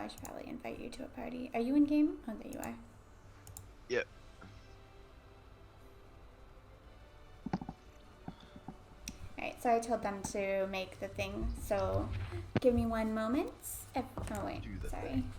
should probably invite you to a party. Are you in game? Oh, there you are. Yep. Alright, so I told them to make the thing, so give me one moment. Oh, wait, Do the sorry. thing.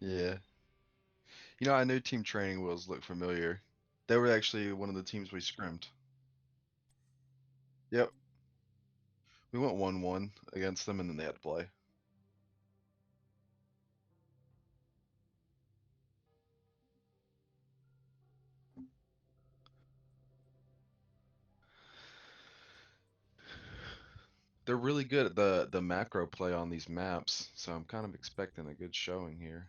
Yeah. I knew team training wheels looked familiar. They were actually one of the teams we scrimmed. Yep. We went 1-1 against them, and then they had to play. They're really good at the macro play on these maps, so I'm kind of expecting a good showing here.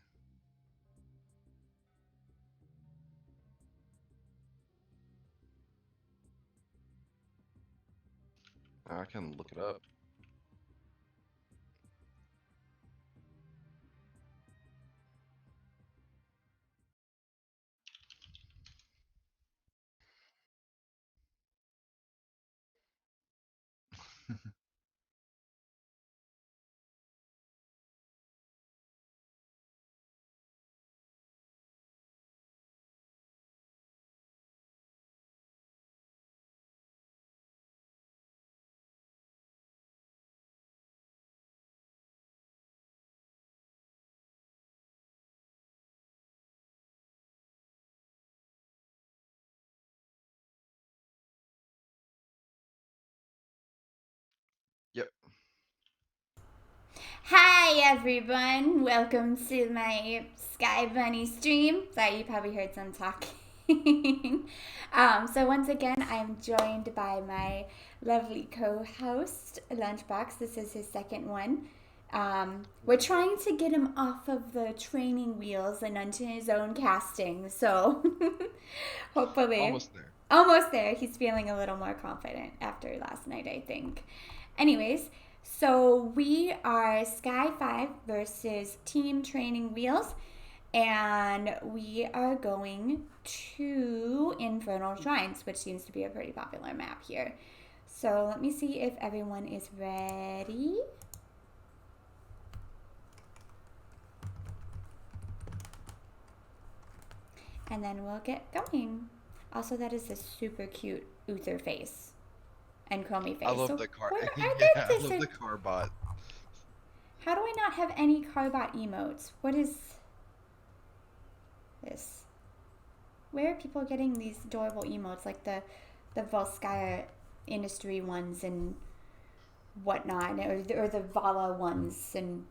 I can look it up. Yep. Hi everyone, welcome to my Sky Bunny stream. Sorry, you probably heard some talking. So once again, I'm joined by my lovely co-host, Lunchbox. This is his second one. We're trying to get him off of the training wheels and onto his own casting. So hopefully, Almost there. almost there. He's feeling a little more confident after last night, I think. Anyways, so we are Sky5 versus Team Training Wheels, and we are going to Infernal Shrines, which seems to be a pretty popular map here. So let me see if everyone is ready. And then we'll get going. Also, that is a super cute Uther face and Chromie face. I love so the car. where are Yeah, they? I love the car bot. How do I not have any Carbot emotes? What is this? Where are people getting these adorable emotes like the Volskaya industry ones and whatnot, or the Vala ones and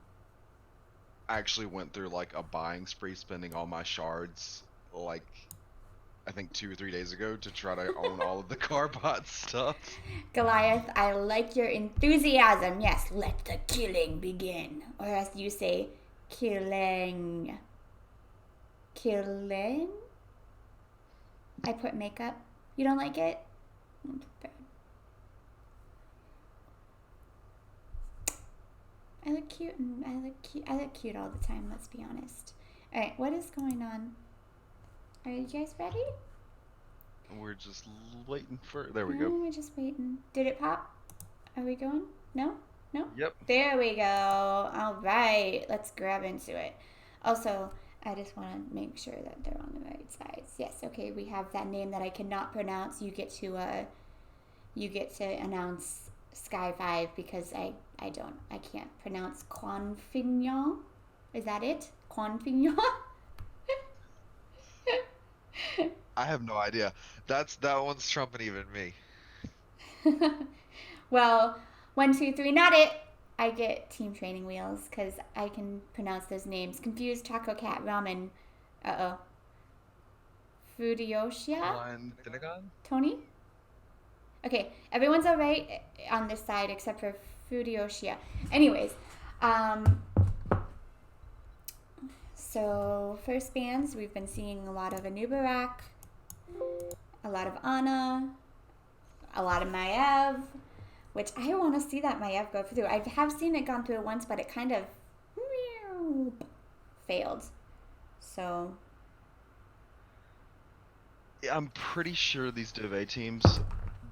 I actually went through like a buying spree, spending all my shards, like I think 2 or 3 days ago, to try to own all of the car bot stuff. Goliath? I like your enthusiasm. Yes, let the killing begin, or as you say, killing. Killing. I put makeup. You don't like it? I look cute and I look cute all the time, let's be honest. Alright, what is going on? Are you guys ready? We're just waiting for. There we go. No, we're just waiting. Did it pop? Are we going? No? No? Yep. There we go. Alright, let's grab into it. Also, I just want to make sure that they're on the right sides. Yes, okay, we have that name that I cannot pronounce. You get to announce Sky5 because I can't pronounce Quanfignon. Is that it? Quanfignon? I have no idea. That one's trumping even me. Well, 1, 2, 3, not it. I get team training wheels because I can pronounce those names. Confused Taco Cat Ramen. Uh-oh. Fudioshia? On Finnegan? Tony? Okay, everyone's all right on this side except for Fudioshia. Anyways, so first bands, we've been seeing a lot of Anubarak, a lot of Anna, a lot of Maev, which I want to see that Maev go through. I have seen it gone through once, but it kind of failed. So I'm pretty sure these Dove teams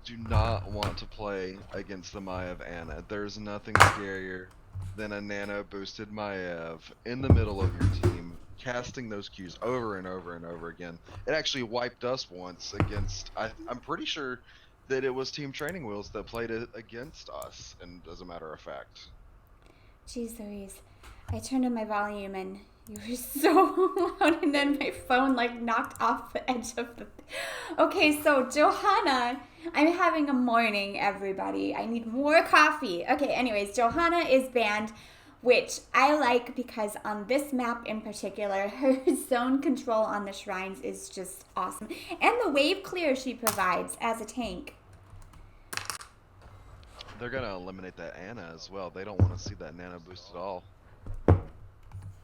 do not want to play against the Maiev Anna. There's nothing scarier than a nano boosted Maiev in the middle of your team, casting those Qs over and over and over again. It actually wiped us once against. I'm pretty sure that it was Team Training Wheels that played it against us, and as a matter of fact. Jeez Louise, I turned on my volume and you were so loud, and then my phone like knocked off the edge of the. Okay, so Johanna, I'm having a morning, everybody. I need more coffee. Okay, anyways, Johanna is banned, which I like because on this map in particular, her zone control on the shrines is just awesome. And the wave clear she provides as a tank. They're gonna eliminate that Anna as well. They don't want to see that nano boost at all.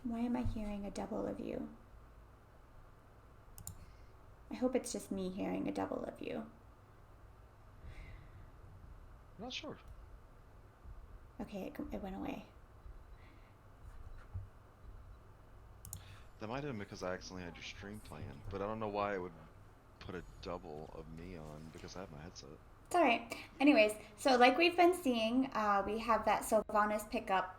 Why am I hearing a double of you? I hope it's just me hearing a double of you. I'm not sure. Okay, it went away. That might have been because I accidentally had your stream playing, but I don't know why it would put a double of me on because I have my headset. It's alright. Anyways, so like we've been seeing, we have that Sylvanas pickup.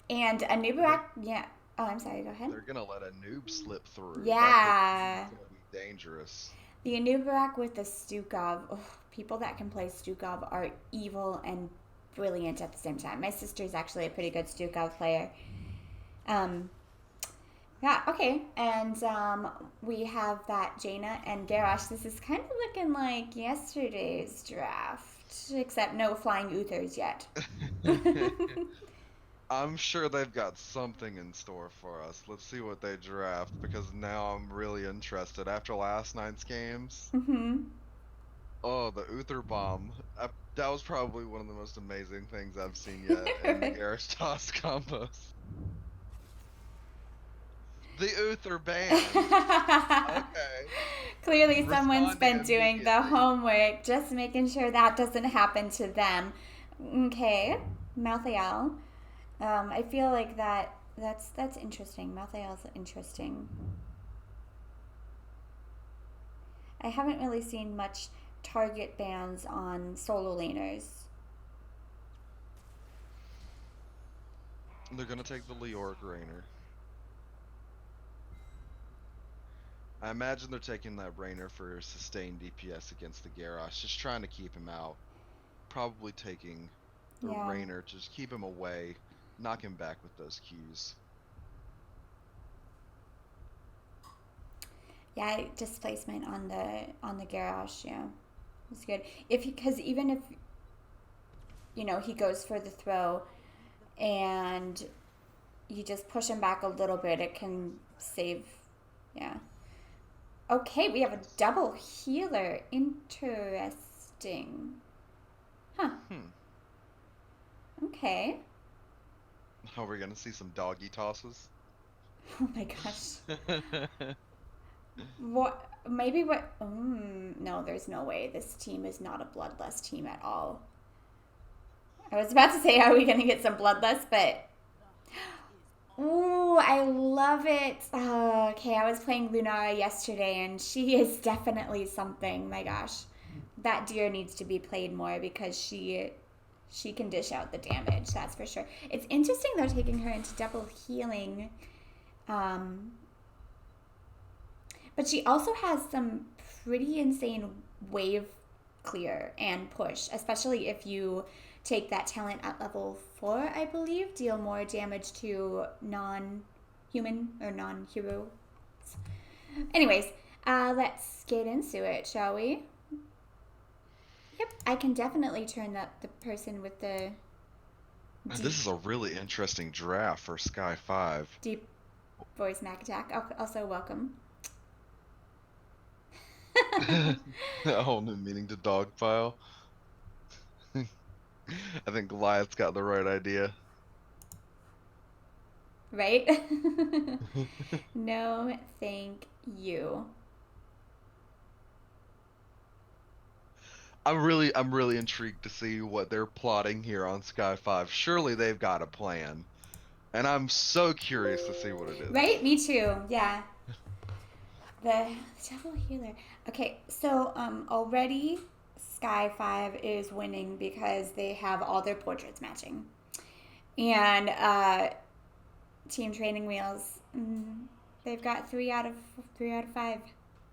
And a Nubarak, yeah. Oh, I'm sorry, go ahead. They're gonna let a noob slip through. Yeah. That's gonna be dangerous. The Anubarak with the Stukov. Oh, people that can play Stukov are evil and brilliant at the same time. My sister's actually a pretty good Stukov player. Yeah, okay. And we have that Jaina and Garrosh. This is kind of looking like yesterday's draft, except no flying Uthers yet. I'm sure they've got something in store for us. Let's see what they draft, because now I'm really interested. After last night's games, oh, the Uther Bomb. That was probably one of the most amazing things I've seen yet in the Garrosh Toss combos. The Uther Band. Okay. Clearly someone's been Responding doing the immediately. homework, just making sure that doesn't happen to them. Okay, Malthael. I feel like that's interesting. Malthael's interesting. I haven't really seen much target bans on solo laners. They're gonna take the Leoric Rainer. I imagine they're taking that Rainer for sustained DPS against the Garrosh, just trying to keep him out. Probably taking the Yeah. Rainer to just keep him away, knock him back with those Qs. Yeah, displacement on the Garrosh, yeah, it's good. Because even if he goes for the throw, and you just push him back a little bit, it can save. Yeah. Okay, we have a double healer. Interesting. Huh. Okay. Are we gonna see some doggy tosses? Oh my gosh. What? Maybe what? No, there's no way. This team is not a bloodlust team at all. I was about to say, are we going to get some bloodlust, but... Ooh, I love it. Oh, okay, I was playing Lunara yesterday, and she is definitely something. My gosh. That deer needs to be played more because she can dish out the damage, that's for sure. It's interesting, though, taking her into double healing. But she also has some pretty insane wave clear and push, especially if you take that talent at level 4, I believe. Deal more damage to non-human or non-heroes. Anyways, let's get into it, shall we? Yep, I can definitely turn up the person with the This is a really interesting draft for Sky5. deep voice Mac attack. Also, welcome. A whole new meaning to dogpile. I think Goliath's got the right idea. Right? No, thank you. I'm really intrigued to see what they're plotting here on Sky5. Surely they've got a plan. And I'm so curious to see what it is. Right? Me too. Yeah. The double healer. Okay, so already Sky5 is winning because they have all their portraits matching. And team training wheels, they've got 3 out of 5.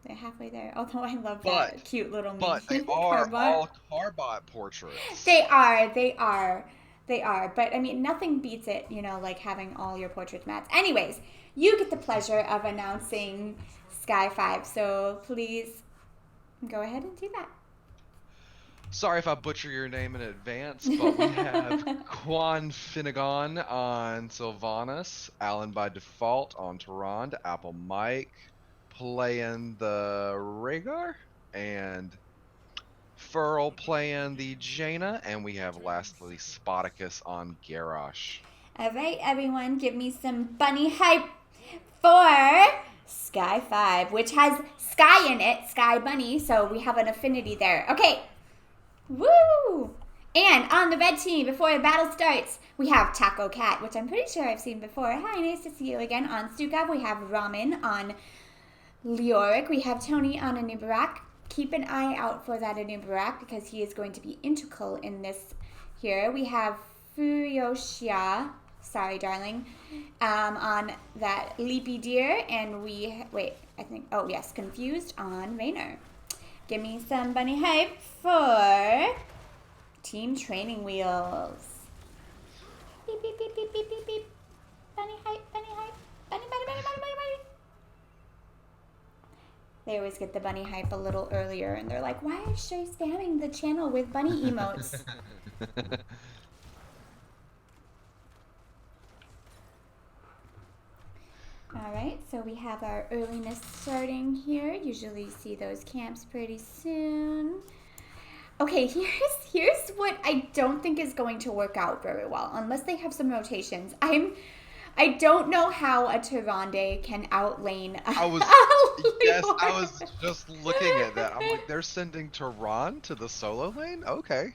They're halfway there. Although I love that cute little But they mini are Carbot. all Carbot portraits. They are. But I mean, nothing beats it, like having all your portraits matched. Anyways, you get the pleasure of announcing Sky5, so please go ahead and do that. Sorry if I butcher your name in advance, but we have Quan Finnegan on Sylvanas, Alan by default on Tyrande, Apple Mike playing the Rhaegar, and Furl playing the Jaina, and we have lastly Spartacus on Garrosh. All right, everyone, give me some bunny hype for Sky5, which has Sky in it, Sky Bunny, so we have an affinity there. Okay. Woo! And on the red team, before the battle starts, we have Taco Cat, which I'm pretty sure I've seen before. Hi, nice to see you again. On Stukov, we have Ramen. On Leoric, we have Tony on Anubarak. Keep an eye out for that Anubarak because he is going to be integral in this here. We have Furioshia, sorry, darling, on that Leapy Deer. And Confused on Raynor. Give me some bunny hype for team training wheels. Beep, beep, beep, beep, beep, beep, beep. Bunny hype, bunny hype. Bunny. They always get the bunny hype a little earlier, and they're like, why is she spamming the channel with bunny emotes? Alright, so we have our earliness starting here. Usually see those camps pretty soon. Okay, here's what I don't think is going to work out very well, unless they have some rotations. I don't know how a Tyrande can outlane I was just looking at that. I'm like, they're sending Tyrande to the solo lane? Okay.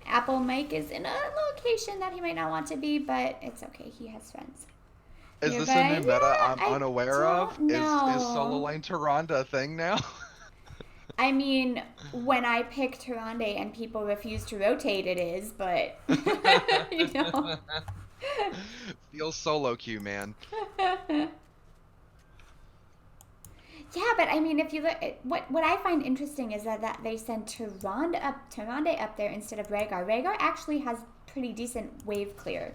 Apple Mike is in a location that he might not want to be, but it's okay. He has friends. Is this a new meta I'm unaware of? Is solo lane Tyrande a thing now? I mean, when I pick Tyrande and people refuse to rotate, it is, but Feels solo queue, man. Yeah, but I mean, if you look, what I find interesting is that they sent Tyrande up there instead of Rhaegar. Rhaegar actually has pretty decent wave clear,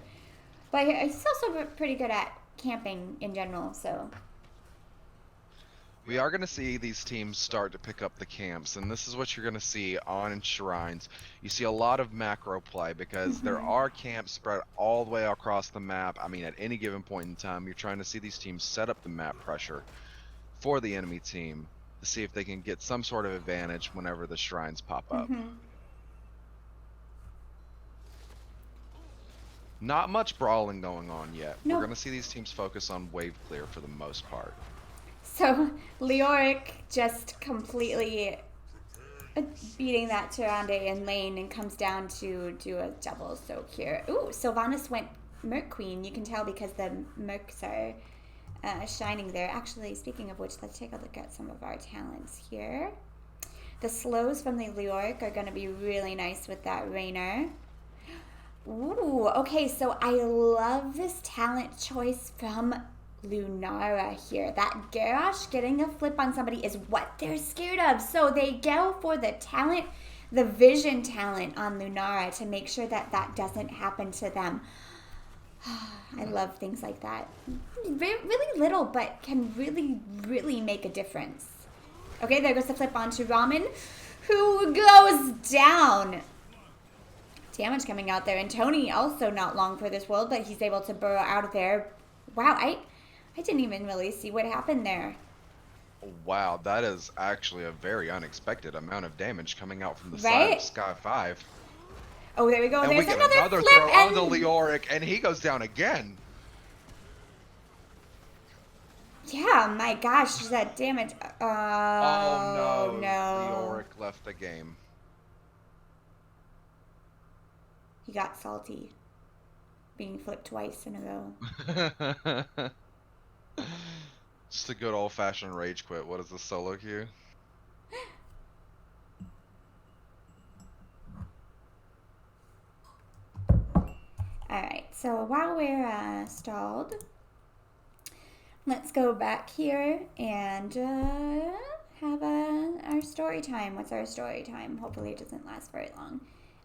but he's also pretty good at camping in general. So we are going to see these teams start to pick up the camps, and this is what you're going to see on Shrines. You see a lot of macro play because there are camps spread all the way across the map. I mean, at any given point in time, you're trying to see these teams set up the map pressure for the enemy team to see if they can get some sort of advantage whenever the Shrines pop up. Not much brawling going on yet. Nope. We're going to see these teams focus on wave clear for the most part. So Leoric just completely beating that Tyrande in lane and comes down to do a double soak here. Ooh, Sylvanas went Merc Queen. You can tell because the Mercs are shining there. Actually, speaking of which, let's take a look at some of our talents here. The slows from the Leoric are going to be really nice with that Raynor. Ooh, okay, so I love this talent choice from Lunara here. That Garrosh getting a flip on somebody is what they're scared of. So they go for the talent, the vision talent on Lunara to make sure that that doesn't happen to them. I love things like that. Really little, but can really, really make a difference. Okay, there goes the flip onto Ramen, who goes down. Damage coming out there, and Tony also not long for this world, but he's able to burrow out of there. Wow, I didn't even really see what happened there. Wow, that is actually a very unexpected amount of damage coming out from the Right? side of Sky5. Oh, there we go. And There's we get another flip throw and on the Leoric, and he goes down again. yeah, my gosh, that damage. Oh no, no. Leoric left the game. He got salty. Being flipped twice in a row. Just a good old-fashioned rage quit. What is the solo queue? Alright, so while we're stalled, let's go back here and have our story time. What's our story time? Hopefully it doesn't last very long.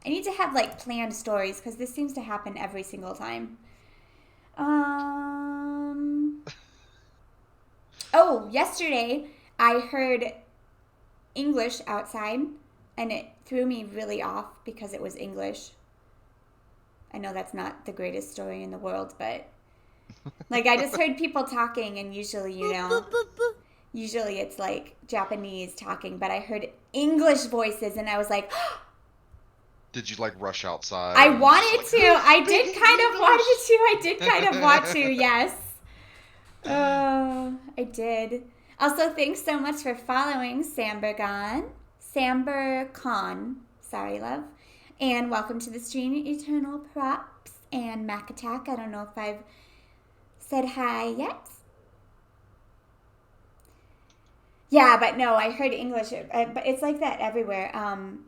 I need to have like planned stories because this seems to happen every single time. Oh, yesterday I heard English outside and it threw me really off because it was English. I know that's not the greatest story in the world, but like I just heard people talking and usually, usually it's like Japanese talking, but I heard English voices and I was like, Did you like rush outside? I wanted to. I did kind of wanted to. I did kind of want to, yes. I did. Also, thanks so much for following Sambergon. Sambercon. Sorry, love. And welcome to the stream, Eternal Props and Mac Attack. I don't know if I've said hi yet. Yeah, but no, I heard English, but it's like that everywhere. I'm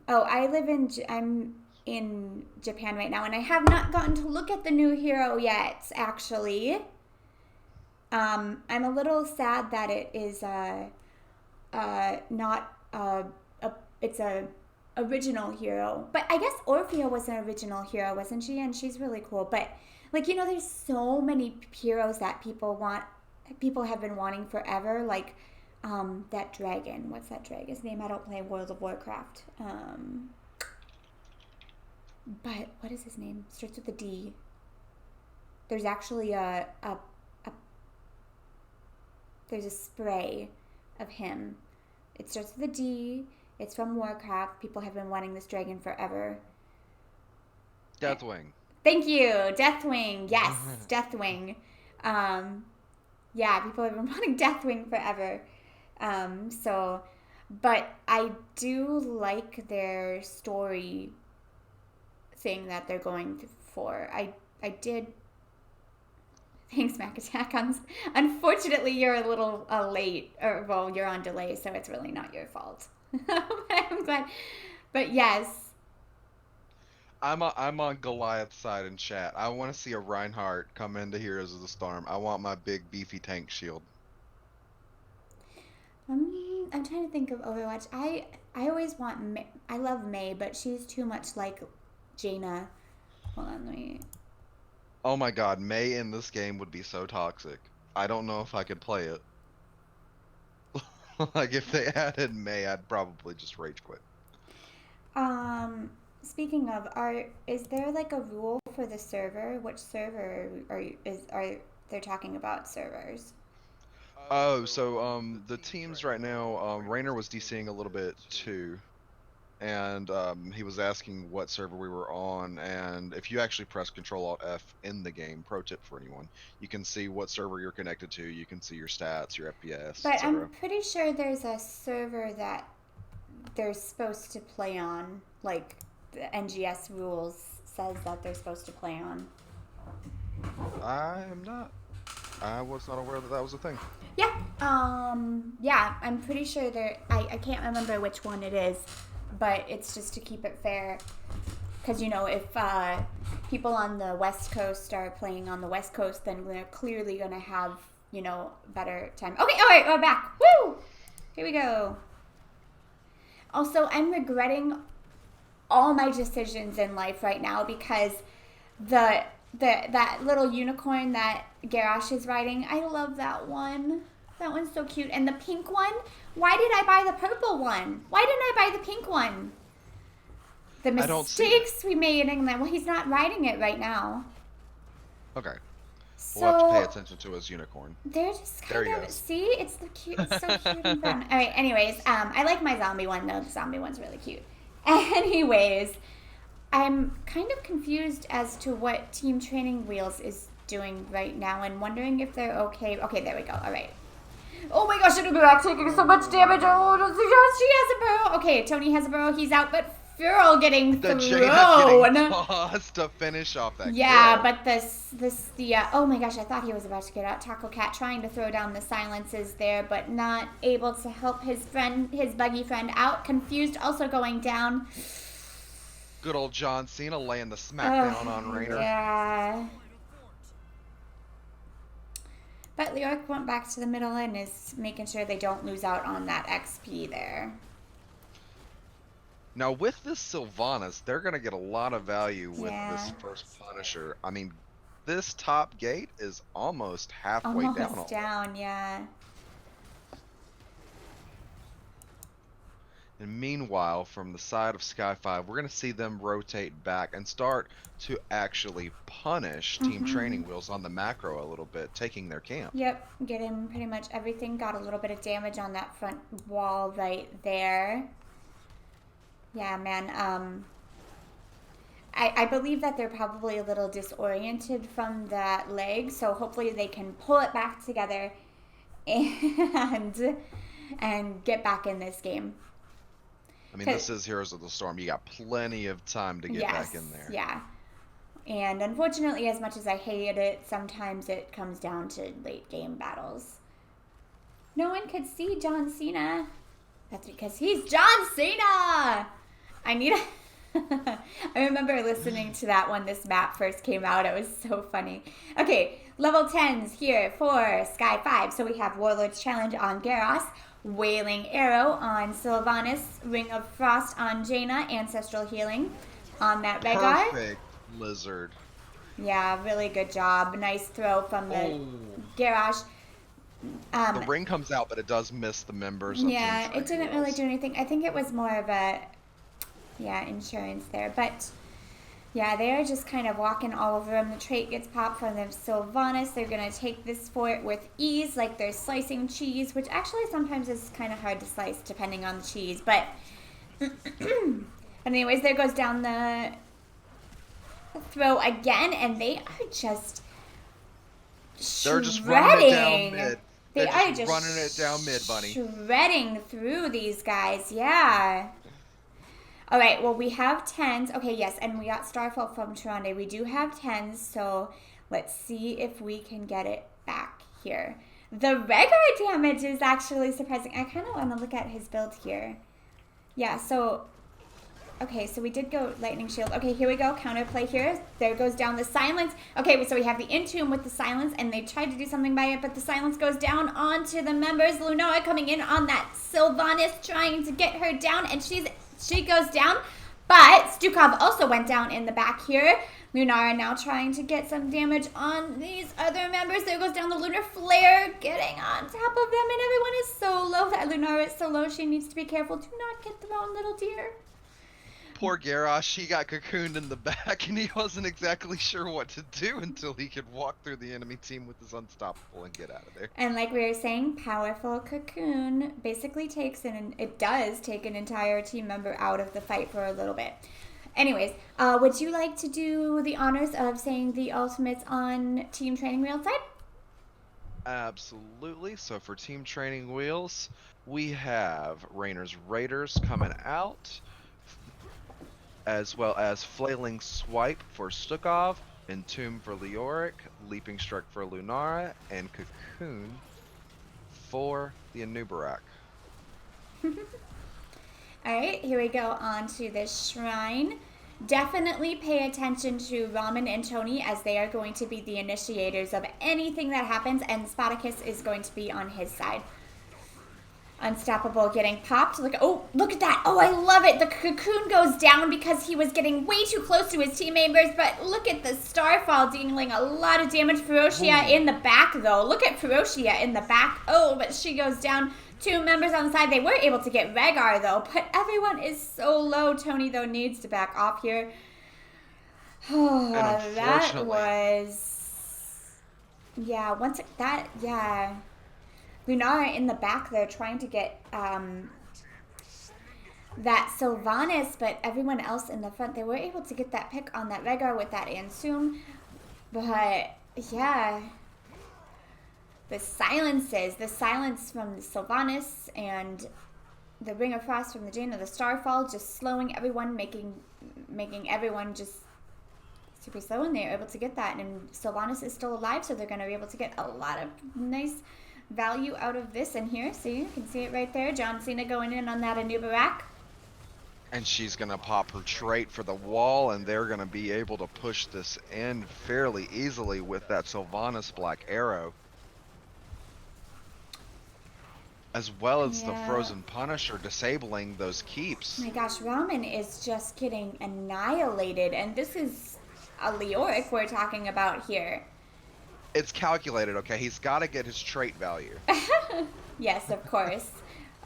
in Japan right now, and I have not gotten to look at the new hero yet, actually. I'm a little sad that it is it's a original hero. But I guess Orphea was an original hero, wasn't she? And she's really cool. But like, there's so many heroes that people have been wanting forever. Like that dragon. What's that dragon's name? I don't play World of Warcraft. But what is his name? Starts with a D. There's actually there's a spray of him. It starts with a D. It's from Warcraft. People have been wanting this dragon forever. Deathwing. Thank you. Deathwing. Yes, Deathwing. Yeah, people have been wanting Deathwing forever. But I do like their story thing that they're going for. I did. Thanks, Mac Attack. Unfortunately, you're a little late, or you're on delay, so it's really not your fault. I'm glad, but yes. I'm on Goliath's side in chat. I want to see a Reinhardt come into Heroes of the Storm. I want my big beefy tank shield. I'm trying to think of Overwatch. I always want May. I love May, but she's too much like Jaina. Hold on, let me. Oh my god, May in this game would be so toxic. I don't know if I could play it. Like, if they added May, I'd probably just rage quit. Speaking of, is there like a rule for the server? Which server are they talking about servers? Oh, so the teams right now, Raynor was DCing a little bit too. And he was asking what server we were on, and if you actually press Control-Alt-F in the game, pro tip for anyone, you can see what server you're connected to, you can see your stats, your FPS, But etc. I'm pretty sure there's a server that they're supposed to play on. Like, the NGS rules says that they're supposed to play on. I am not. I was not aware that that was a thing. Yeah. Yeah, I'm pretty sure I can't remember which one it is, but it's just to keep it fair. Because, you know, if people on the West Coast are playing on the West Coast, then they're clearly going to have, you know, better time. Okay, all right, we're back. Woo! Here we go. Also, I'm regretting all my decisions in life right now because that little unicorn that Garrosh is riding, I love that one. That one's so cute. And the pink one, why did I buy the purple one? Why didn't I buy the pink one? The mistakes we made, and then, well, he's not riding it right now. Okay. So We'll have to pay attention to his unicorn. they're just There kind he of, goes. see, it's so cute and fun. All right, anyways, I like my zombie one though. The zombie one's really cute. Anyways, I'm kind of confused as to what Team Training Wheels is doing right now and wondering if they're okay. Okay, there we go. All right. Oh my gosh, it'll be back taking so much damage. Oh, she has a burrow. Okay, Tony has a burrow. He's out, but Feral getting The thrown. Jaina getting tossed to finish off that Yeah, kill. but oh my gosh, I thought he was about to get out. Taco Cat trying to throw down the silences there, but not able to help his buggy friend out. Confused, also going down. Good old John Cena laying the smackdown on Raynor. Yeah. But Leoric went back to the middle and is making sure they don't lose out on that XP there. Now with this Sylvanas, they're going to get a lot of value with Yeah. this first Punisher. I mean, this top gate is almost halfway down. Almost down, yeah. And meanwhile, from the side of Sky5, we're going to see them rotate back and start to actually punish Team Training Wheels on the macro a little bit, taking their camp. Yep, getting pretty much everything. Got a little bit of damage on that front wall right there. Yeah, man. I believe that they're probably a little disoriented from that leg, so hopefully they can pull it back together and get back in this game. I mean, this is Heroes of the Storm. You got plenty of time to get back in there. Yeah. And unfortunately, as much as I hate it, sometimes it comes down to late game battles. No one could see John Cena. That's because he's John Cena! I remember listening to that when this map first came out. It was so funny. Okay, level 10s here for Sky5. So we have Warlord's Challenge on Garrosh, Wailing Arrow on Sylvanas, Ring of Frost on Jaina, Ancestral Healing on that Rhaegar. Perfect Lizard. Yeah, really good job. Nice throw from the Garrosh. The ring comes out, but it does miss the members of Yeah, Team it didn't Training really Wheels. do anything. I think it was more of a, insurance there. But, yeah, they're just kind of walking all over them. The trait gets popped from them Sylvanas. They're going to take this fort with ease, like they're slicing cheese, which actually sometimes is kind of hard to slice depending on the cheese. But, anyways, there goes down the throw again, and they are just They're just running it down mid. They They're are just just running it down mid, bunny. shredding through these guys, yeah. All right, well, we have 10s. Okay, yes, and we got Starfall from Tyrande. We do have 10s, so let's see if we can get it back here. The Rhaegar damage is actually surprising. I kind of want to look at his build here. Yeah, so, okay, so we did go Lightning Shield. Okay, here we go, counterplay here. There goes down the silence. Okay, so we have the Entomb with the silence, and they tried to do something by it, but the silence goes down onto the members. Lunara coming in on that Sylvanas, trying to get her down, and she goes down, but Stukov also went down in the back here. Lunara now trying to get some damage on these other members. There goes down the Lunar Flare, getting on top of them, and everyone is so low. That Lunara is so low, she needs to be careful. Do not get thrown, little dear. Poor Garrosh, he got cocooned in the back, and he wasn't exactly sure what to do until he could walk through the enemy team with his Unstoppable and get out of there. And like we were saying, powerful cocoon basically it does take an entire team member out of the fight for a little bit. Anyways, would you like to do the honors of saying the ultimates on Team Training Wheel side? Absolutely. So for team training wheels, we have Rainer's Raiders coming out, as well as Flailing Swipe for Stukov, Entomb for Leoric, Leaping Strike for Lunara, and Cocoon for the Anubarak. All right, here we go on to the shrine. Definitely pay attention to Ramen and Tony as they are going to be the initiators of anything that happens, and Spartacus is going to be on his side. Unstoppable getting popped. Look at that. Oh, I love it. The cocoon goes down because he was getting way too close to his team members, but look at the Starfall dealing a lot of damage. Ferocia in the back, though. Look at Ferocia in the back. Oh, but she goes down. 2 members on the side. They were able to get Rhaegar, though, but everyone is so low. Tony, though, needs to back off here. Oh, that was... Yeah, yeah. Lunara in the back there trying to get that Sylvanas, but everyone else in the front, they were able to get that pick on that Rhaegar with that Ansum. But, yeah... The silence from the Sylvanas and the Ring of Frost from the Jane of the Starfall, just slowing everyone, making everyone just super slow, and they're able to get that. And Sylvanas is still alive, so they're going to be able to get a lot of nice value out of this. And here, see, you can see it right there. John Cena going in on that Anubarak. And she's going to pop her trait for the wall, and they're going to be able to push this in fairly easily with that Sylvanas Black Arrow. As well as the Frozen Punisher disabling those keeps. Oh my gosh, Ramen is just getting annihilated. And this is a Leoric we're talking about here. It's calculated, okay? He's got to get his trait value. Yes, of course.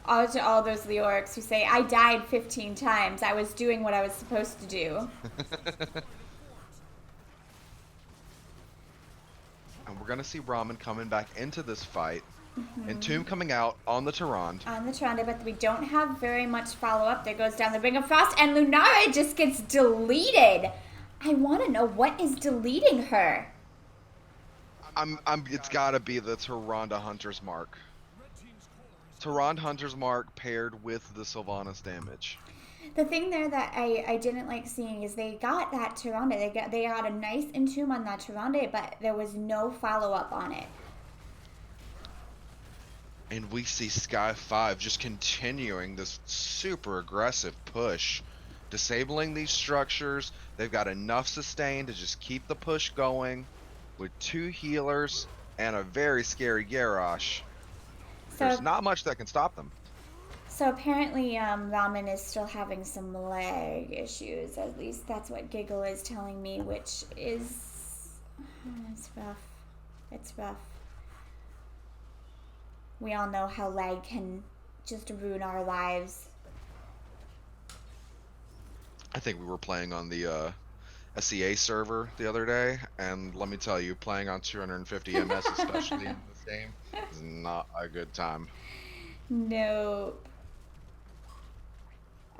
All those Leorics who say, I died 15 times. I was doing what I was supposed to do. And we're going to see Ramen coming back into this fight. Entomb coming out on the Tyrande. On the Tyrande, but we don't have very much follow-up. There goes down the Ring of Frost, and Lunara just gets deleted. I want to know what is deleting her. It's got to be the Tyrande Hunter's Mark. Tyrande Hunter's Mark paired with the Sylvanas damage. The thing there that I didn't like seeing is they got that Tyrande. They got a nice Entomb on that Tyrande, but there was no follow-up on it. And we see Sky5 just continuing this super aggressive push. Disabling these structures. They've got enough sustain to just keep the push going. With 2 healers and a very scary Garrosh. There's not much that can stop them. So apparently Ramen is still having some lag issues. At least that's what Giggle is telling me, which is... It's rough. It's rough. We all know how lag can just ruin our lives. I think we were playing on the SEA server the other day, and let me tell you, playing on 250 MS, especially in this game, is not a good time. Nope.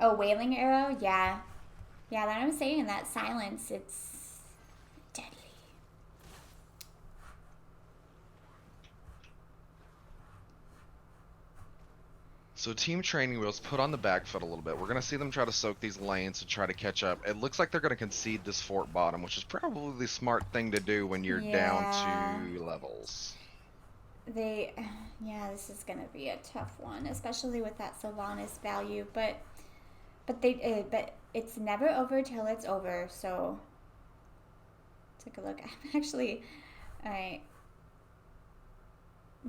Oh, Wailing Arrow? Yeah. Yeah, that I'm saying, that silence, it's deadly. So team training wheels put on the back foot a little bit. We're going to see them try to soak these lanes to try to catch up. It looks like they're going to concede this fort bottom, which is probably the smart thing to do when you're down 2 levels. Yeah, this is going to be a tough one, especially with that Sylvanas value, but it's never over till it's over, so take a look. I'm actually, alright,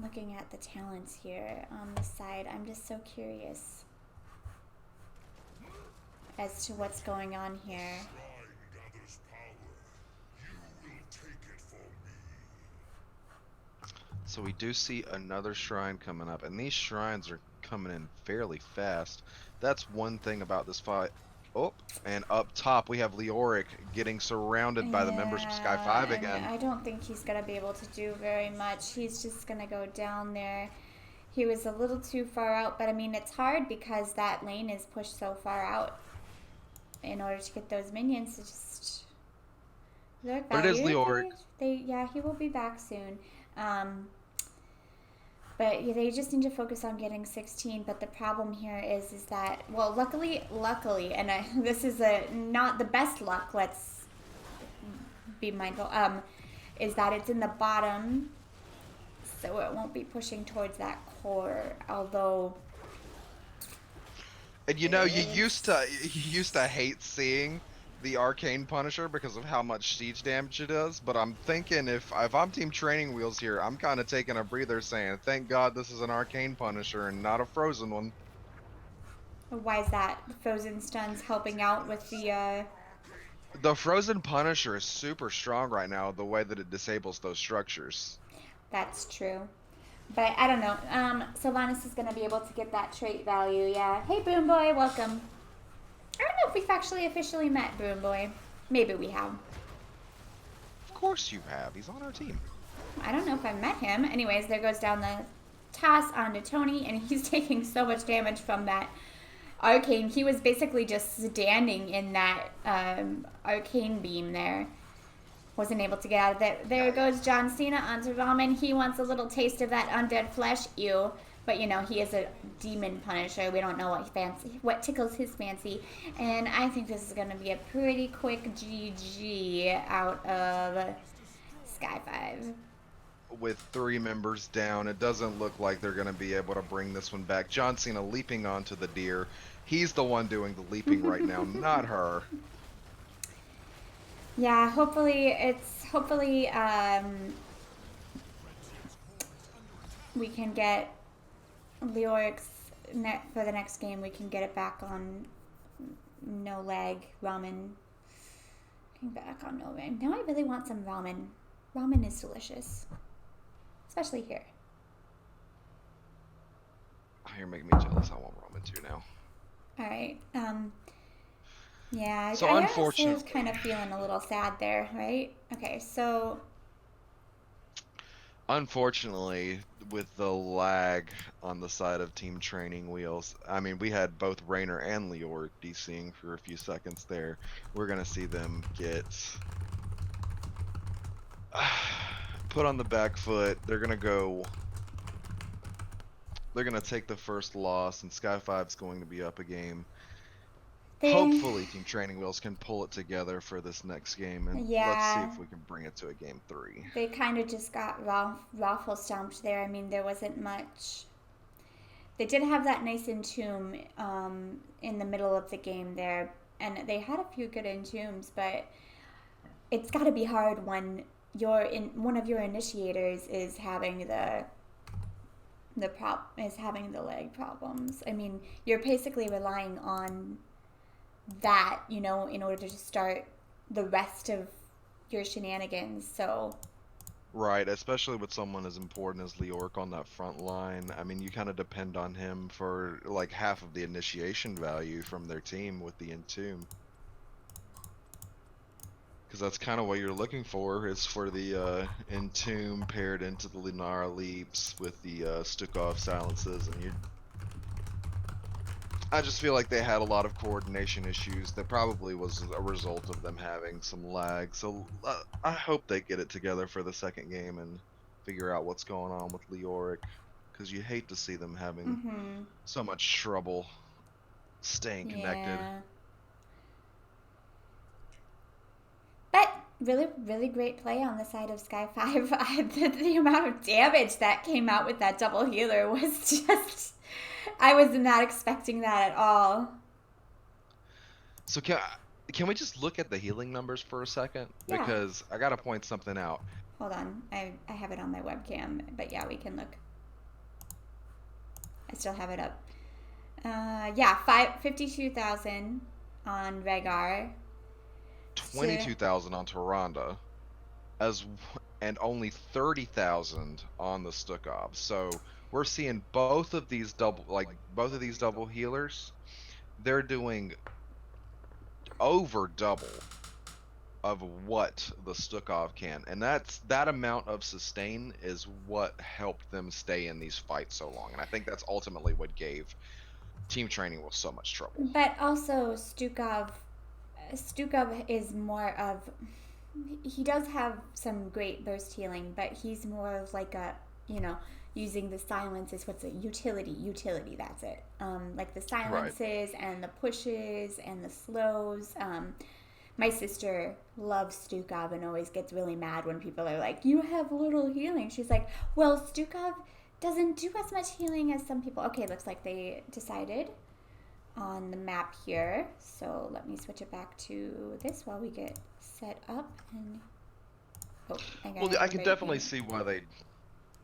looking at the talents here on the side. I'm just so curious as to what's going on here. So we do see another shrine coming up, and these shrines are coming in fairly fast. That's one thing about this fight. Oh, and up top we have Leoric getting surrounded by the members of Sky5 again. I don't think he's going to be able to do very much. He's just going to go down there. He was a little too far out, but I mean, it's hard because that lane is pushed so far out in order to get those minions to just... But it is Leoric. Yeah, he will be back soon. But yeah, they just need to focus on getting 16. But the problem here is that, well, luckily, and this is not the best luck. Let's be mindful. Is that it's in the bottom, so it won't be pushing towards that core. Although And you know, it's you used to hate seeing the Arcane Punisher because of how much siege damage it does, but I'm thinking if I'm Team Training Wheels here, I'm kind of taking a breather saying, thank God this is an Arcane Punisher and not a frozen one. why is that? The frozen stuns helping out with the. The Frozen Punisher is super strong right now, the way that it disables those structures. That's true. But I don't know. Sylvanas is going to be able to get that trait value. Yeah. Hey, Boom Boy, welcome. I don't know if we've actually officially met Boom Boy. Maybe we have. Of course you have. He's on our team. I don't know if I've met him. Anyways, there goes down the toss onto Tony, and he's taking so much damage from that arcane. He was basically just standing in that arcane beam there. Wasn't able to get out of it. There goes John Cena onto Ramen. He wants a little taste of that undead flesh. Ew. But you know, he is a demon punisher. We don't know what tickles his fancy. And I think this is gonna be a pretty quick GG out of Sky5. With 3 members down, it doesn't look like they're going to be able to bring this one back. John Cena leaping onto the deer. He's the one doing the leaping right now, not her. Yeah, hopefully we can get Leoric's for the next game. We can get it back on no lag ramen. Back on no lag. Now I really want some ramen. Ramen is delicious, especially here. Oh, you're making me jealous. I want ramen too now. All right. Yeah. So I unfortunately, was kind of feeling a little sad there, right? Okay, so unfortunately, with the lag on the side of Team Training Wheels, I mean, we had both Rainer and Leoric DCing for a few seconds there. We're gonna see them get put on the back foot. They're gonna go. They're gonna take the first loss, and Sky5's going to be up a game. Hopefully, Team Training Wheels can pull it together for this next game, and let's see if we can bring it to a game 3. They kind of just got raffle stomped there. I mean, there wasn't much. They did have that nice entomb in the middle of the game there, and they had a few good entombs, but it's got to be hard when one of your initiators is having the leg problems. I mean, you're basically relying on that, you know, in order to start the rest of your shenanigans. So Right, especially with someone as important as Leoric on that front line. I mean, you kind of depend on him for like half of the initiation value from their team with the Entomb. Because that's kind of what you're looking for, is for the Entomb paired into the Lunara Leaps with the Stukov silences, and I just feel like they had a lot of coordination issues that probably was a result of them having some lag. So I hope they get it together for the second game and figure out what's going on with Leoric, because you hate to see them having so much trouble staying connected. yeah. But really, really great play on the side of Sky5. The amount of damage that came out with that double healer was just... I was not expecting that at all. So can we just look at the healing numbers for a second? Yeah. Because I gotta point something out. Hold on. I have it on my webcam, but yeah, we can look. I still have it up. Yeah, 52,000 on Rhaegar. 22,000 on Tyrande, and only 30,000 on the Stukov. So we're seeing both of these double healers. They're doing over double of what the Stukov can, and that amount of sustain is what helped them stay in these fights so long. And I think that's ultimately what gave Team Training with so much trouble. But also Stukov is more of, he does have some great burst healing, but he's more of like you know, using the silences. What's it? Utility. That's it. Like the Right. silences and the pushes and the slows. My sister loves Stukov and always gets really mad when people are like, "You have little healing." She's like, "Well, Stukov doesn't do as much healing as some people." Okay, looks like they decided on the map here. So let me switch it back to this while we get set up. And oh, I got Well, I can everybody definitely here. see why they.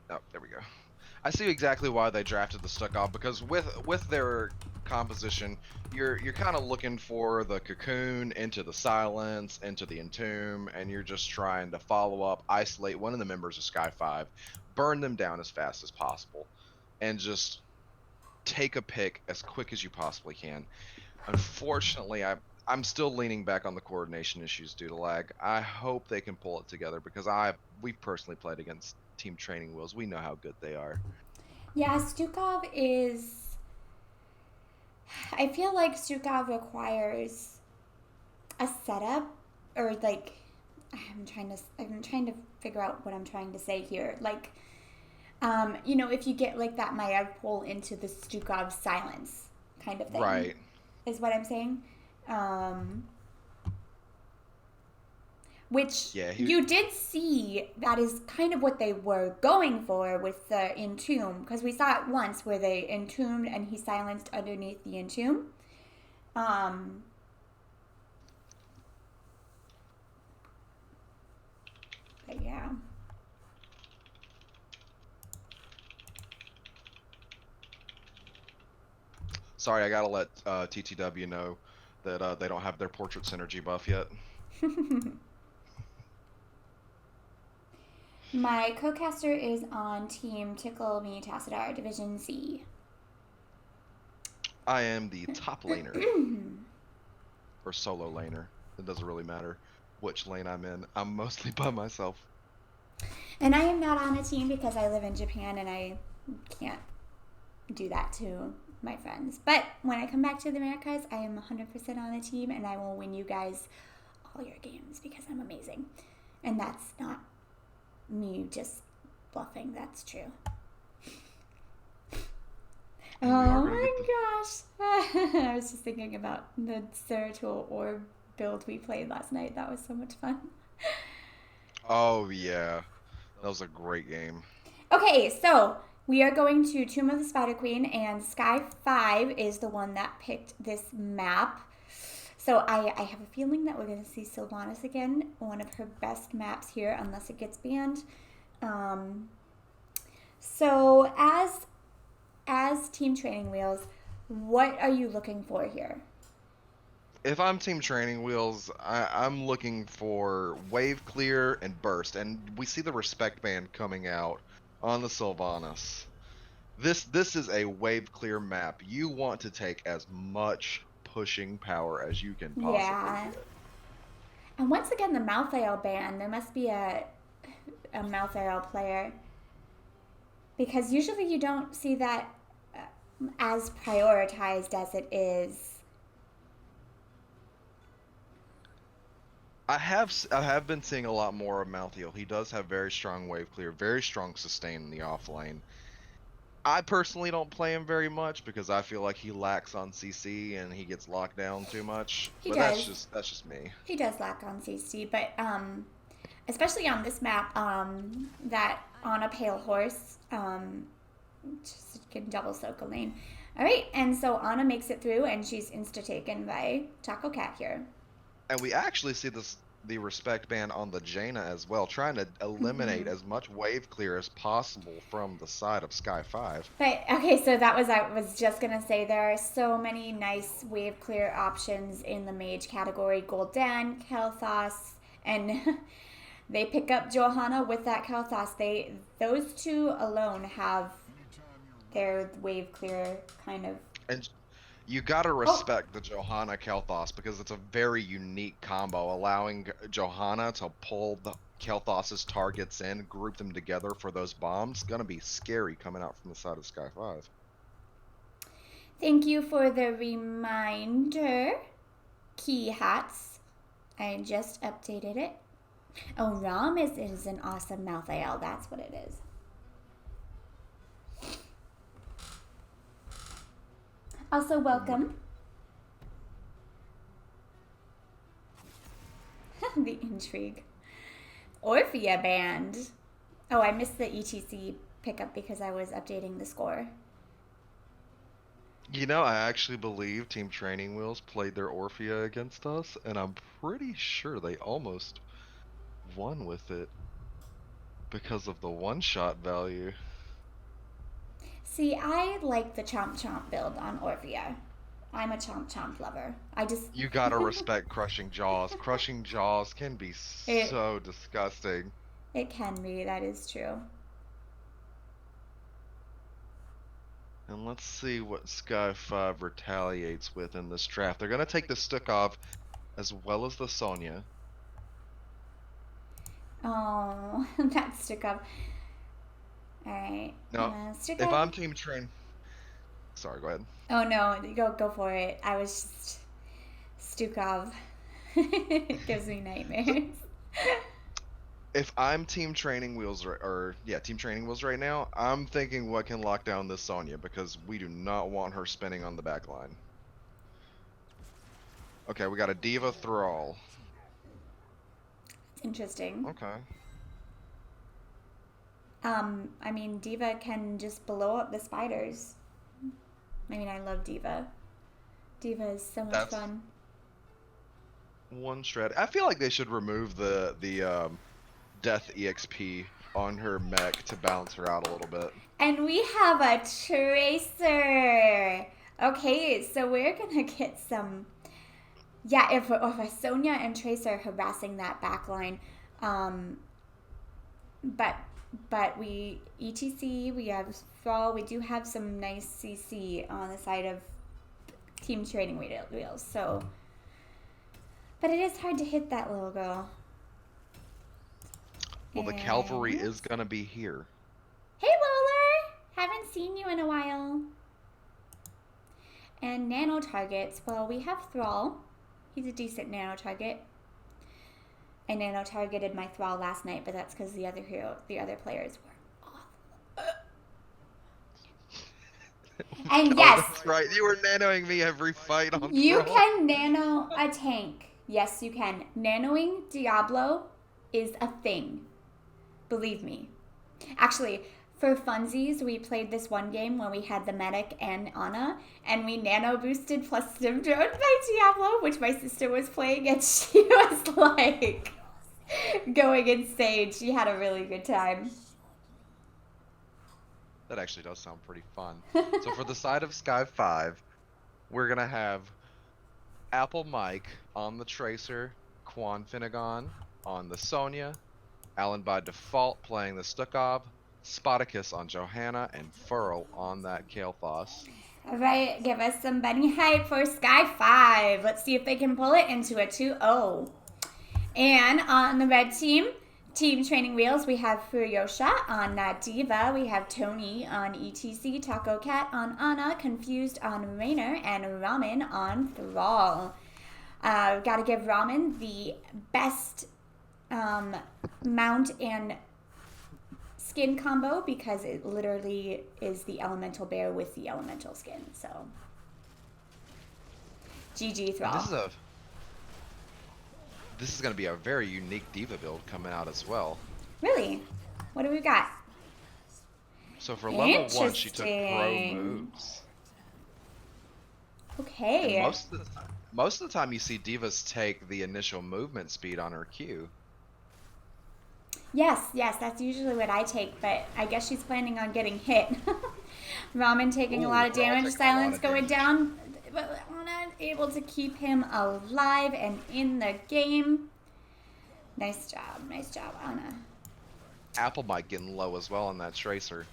Oh, there we go. I see exactly why they drafted the Stukov because with their composition, you're kind of looking for the cocoon into the silence, into the entomb, and you're just trying to follow up, isolate one of the members of Sky5, burn them down as fast as possible, and just take a pick as quick as you possibly can. Unfortunately, I'm still leaning back on the coordination issues due to lag. I hope they can pull it together because we've personally played against Team Training Wheels. We know how good they are. Yeah, Stukov is. I feel like Stukov requires a setup, or like I'm trying to figure out what I'm trying to say here. Like, if you get like that Mayev pull into the Stukov silence kind of thing, Right. is what I'm saying. Um, which Yeah, you did see that is kind of what they were going for with the entomb, because we saw it once where they entombed and he silenced underneath the entomb. Um, but yeah. sorry, I gotta let TTW know that they don't have their portrait synergy buff yet. My co-caster is on Team Tickle Me Tassadar Division C. I am the top laner or solo laner. It doesn't really matter which lane I'm in. I'm mostly by myself. And I am not on a team because I live in Japan and I can't do that to my friends. But when I come back to the Americas, I am 100% on a team and I will win you guys all your games because I'm amazing. And that's not me just bluffing, that's true. And we are Oh gonna get the. my gosh. I was just thinking about the Zeratul orb build we played last night. That was so much fun. Oh yeah, that was a great game. Okay, so we are going to Tomb of the Spider Queen, and Sky5 is the one that picked this map. So I have a feeling that we're going to see Sylvanas again, one of her best maps here, unless it gets banned. Um, so as Team Training Wheels, what are you looking for here? If I'm Team Training Wheels, I'm looking for Wave Clear and Burst, and we see the Respect Band coming out on the Sylvanas. This is a Wave Clear map. You want to take as much pushing power as you can possibly Yeah. get. And once again, the Malthael band. There must be a Malthael player because usually you don't see that as prioritized as it is. I have been seeing a lot more of Malthael. He does have very strong Wave Clear, very strong sustain in the off lane. I personally don't play him very much because I feel like he lacks on CC and he gets locked down too much. He But does. that's just me. He does lack on CC, but especially on this map, that on a pale horse, just can double soak a lane. All right, and so Anna makes it through, and she's insta taken by Taco Cat here. And we actually see the respect ban on the Jaina as well, trying to eliminate Mm-hmm. as much wave clear as possible from the side of Sky 5. But okay, so I was just gonna say there are so many nice wave clear options in the mage category. Gul'dan, Kael'thas, and they pick up Johanna with that Kael'thas. Those two alone have their wave clear kind of. And you gotta Oh, respect the Johanna Kel'Thas because it's a very unique combo, allowing Johanna to pull the Kel'Thas's targets in, group them together for those bombs. Gonna be scary coming out from the side of Sky 5. thank you for the reminder. Key hats. I just updated it. Oh, Ram is an awesome mouth ale. That's what it is. Also, welcome. The intrigue. Orphea band. Oh, I missed the ETC pickup because I was updating the score. You know, I actually believe Team Training Wheels played their Orphea against us, and I'm pretty sure they almost won with it because of the one-shot value. See, I like the Chomp Chomp build on Orphea. I'm a Chomp Chomp lover. You gotta respect Crushing Jaws. Crushing Jaws can be so disgusting. It can be, that is true. And let's see what Sky5 retaliates with in this draft. They're gonna take the Stukov as well as the Sonya. Oh, that's stuck up. Alright. No, if I'm Team Train... Sorry, go ahead. Oh no, go for it. I was just... Stukov. It gives me nightmares. If I'm Team Training Wheels, Team Training Wheels right now, I'm thinking what can lock down this Sonya, because we do not want her spinning on the back line. Okay, we got a Diva Thrall. Interesting. Okay. I mean, Diva can just blow up the spiders. I mean, I love Diva. Diva is so much fun. One strat. I feel like they should remove the Death EXP on her mech to balance her out a little bit. And we have a Tracer. Okay, so we're gonna get some... Yeah, if a Sonya and Tracer harassing that backline, but we ETC, we have Thrall, we do have some nice CC on the side of Team Training Wheels, so... But it is hard to hit that little girl. Well, the cavalry is gonna be here. Hey, Roller! Haven't seen you in a while. And nano targets. Well, we have Thrall. He's a decent nano target. I nano targeted my Thrall last night, but that's because the other players were awful. And yes, that's right. You were nanoing me every fight on you Thrall. can nano a tank. Yes, you can. Nanoing Diablo is a thing. Believe me. Actually, for funsies, we played this one game where we had the medic and Ana, and we nano boosted plus Sim Drone by Diablo, which my sister was playing, and she was like going insane. She had a really good time. That actually does sound pretty fun. So for the side of Sky5, we're gonna have Apple Mike on the Tracer, Quan Finnegan on the Sonya, Alan by default playing the Stukov, Spartacus on Johanna, and Furl on that Kael'thas. Alright, give us some bunny hype for Sky5. Let's see if they can pull it into a 2-0. And on the red team, Team Training Wheels, we have Furiosa on Diva, we have Tony on ETC, Taco Cat on Ana, Confused on Rainer, and Ramen on Thrall. Gotta give Ramen the best mount and skin combo because it literally is the elemental bear with the elemental skin. So GG Thrall. This is going to be a very unique Diva build coming out as well. Really? What do we got? So for level 1, she took pro moves. Okay. And most of the time you see Divas take the initial movement speed on her Q. Yes, that's usually what I take, but I guess she's planning on getting hit. Ramen taking a lot of damage, Silence going down, but Ana able to keep him alive and in the game. Nice job, Ana. Apple Mike getting low as well on that Tracer.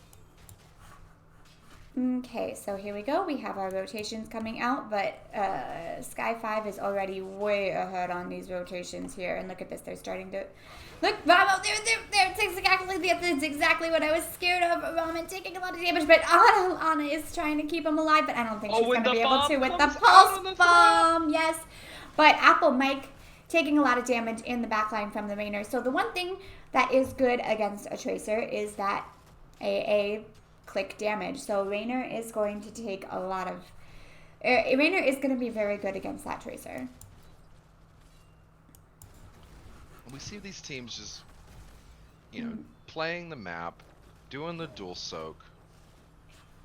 Okay, so here we go. We have our rotations coming out, but Sky5 is already way ahead on these rotations here. And look at this, they're starting to... Look, Ramen, there, it's exactly what I was scared of. Ramen taking a lot of damage, but Ana is trying to keep him alive, but I don't think she's going to be able to with the Pulse Bomb. Yes, but Apple Mike taking a lot of damage in the backline from the Rainer. So the one thing that is good against a Tracer is that AA click damage. So Rainer is going to take a lot of Raynor is going to be very good against that Tracer. We see these teams just, playing the map, doing the dual soak.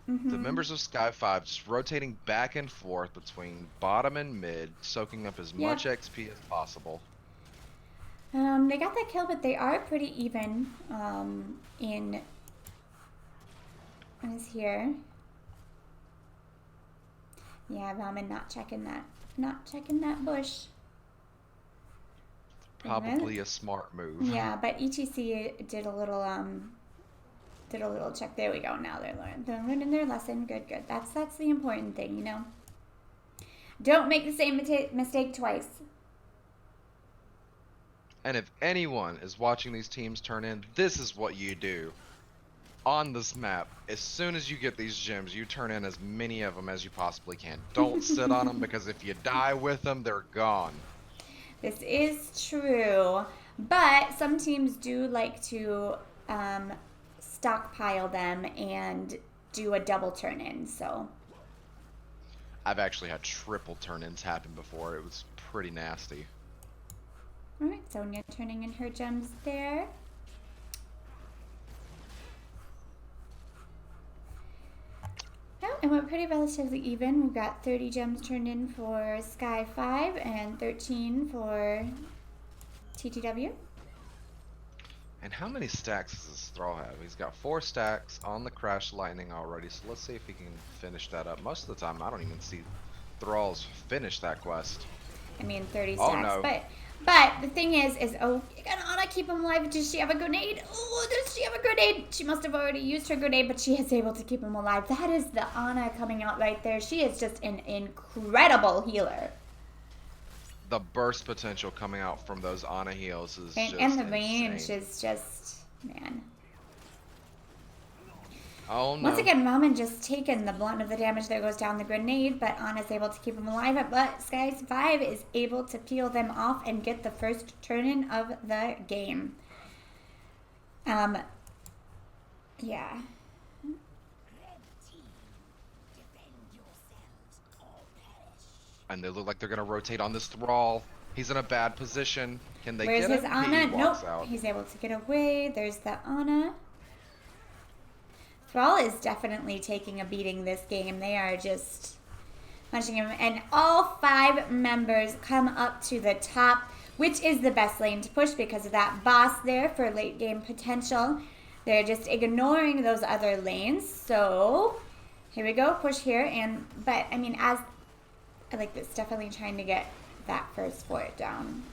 The members of Sky5 just rotating back and forth between bottom and mid, soaking up as much XP as possible. They got that kill, but they are pretty even in what is here. Yeah, Ramen not checking that bush. Probably a smart move. Yeah, but ETC did a little check. There we go. Now they're learning their lesson. Good. That's the important thing, you know. Don't make the same mistake twice. And if anyone is watching these teams turn in, this is what you do. On this map, as soon as you get these gems, you turn in as many of them as you possibly can. Don't sit on them, because if you die with them, they're gone. This is true, but some teams do like to stockpile them and do a double turn in, so. I've actually had triple turn-ins happen before. It was pretty nasty. Alright, Sonya turning in her gems there. Oh, and we're pretty relatively even. We've got 30 gems turned in for Sky5 and 13 for TTW. And how many stacks does this Thrall have? He's got 4 stacks on the Crash Lightning already, so let's see if he can finish that up. Most of the time, I don't even see Thralls finish that quest. I mean, 30 stacks. Oh, no. But the thing is, oh, you gotta Ana keep him alive. Does she have a grenade? Oh, does she have a grenade? She must have already used her grenade, but she is able to keep him alive. That is the Ana coming out right there. She is just an incredible healer. The burst potential coming out from those Ana heals is just And the insane. range is just, man. Oh no. Once again, Ramen just taking the blunt of the damage that goes down the grenade, but Ana's able to keep him alive. But Sky5 is able to peel them off and get the first turn-in of the game. Yeah. And they look like they're gonna rotate on this Thrall. He's in a bad position. Can they Where's get his him? Ana? He walks Nope. out. He's able to get away. There's the Ana. Thrall is definitely taking a beating this game. They are just punching him. And all 5 members come up to the top, which is the best lane to push because of that boss there for late game potential. They're just ignoring those other lanes. So here we go. Push here. But I mean, I like this. Definitely trying to get that first fort down.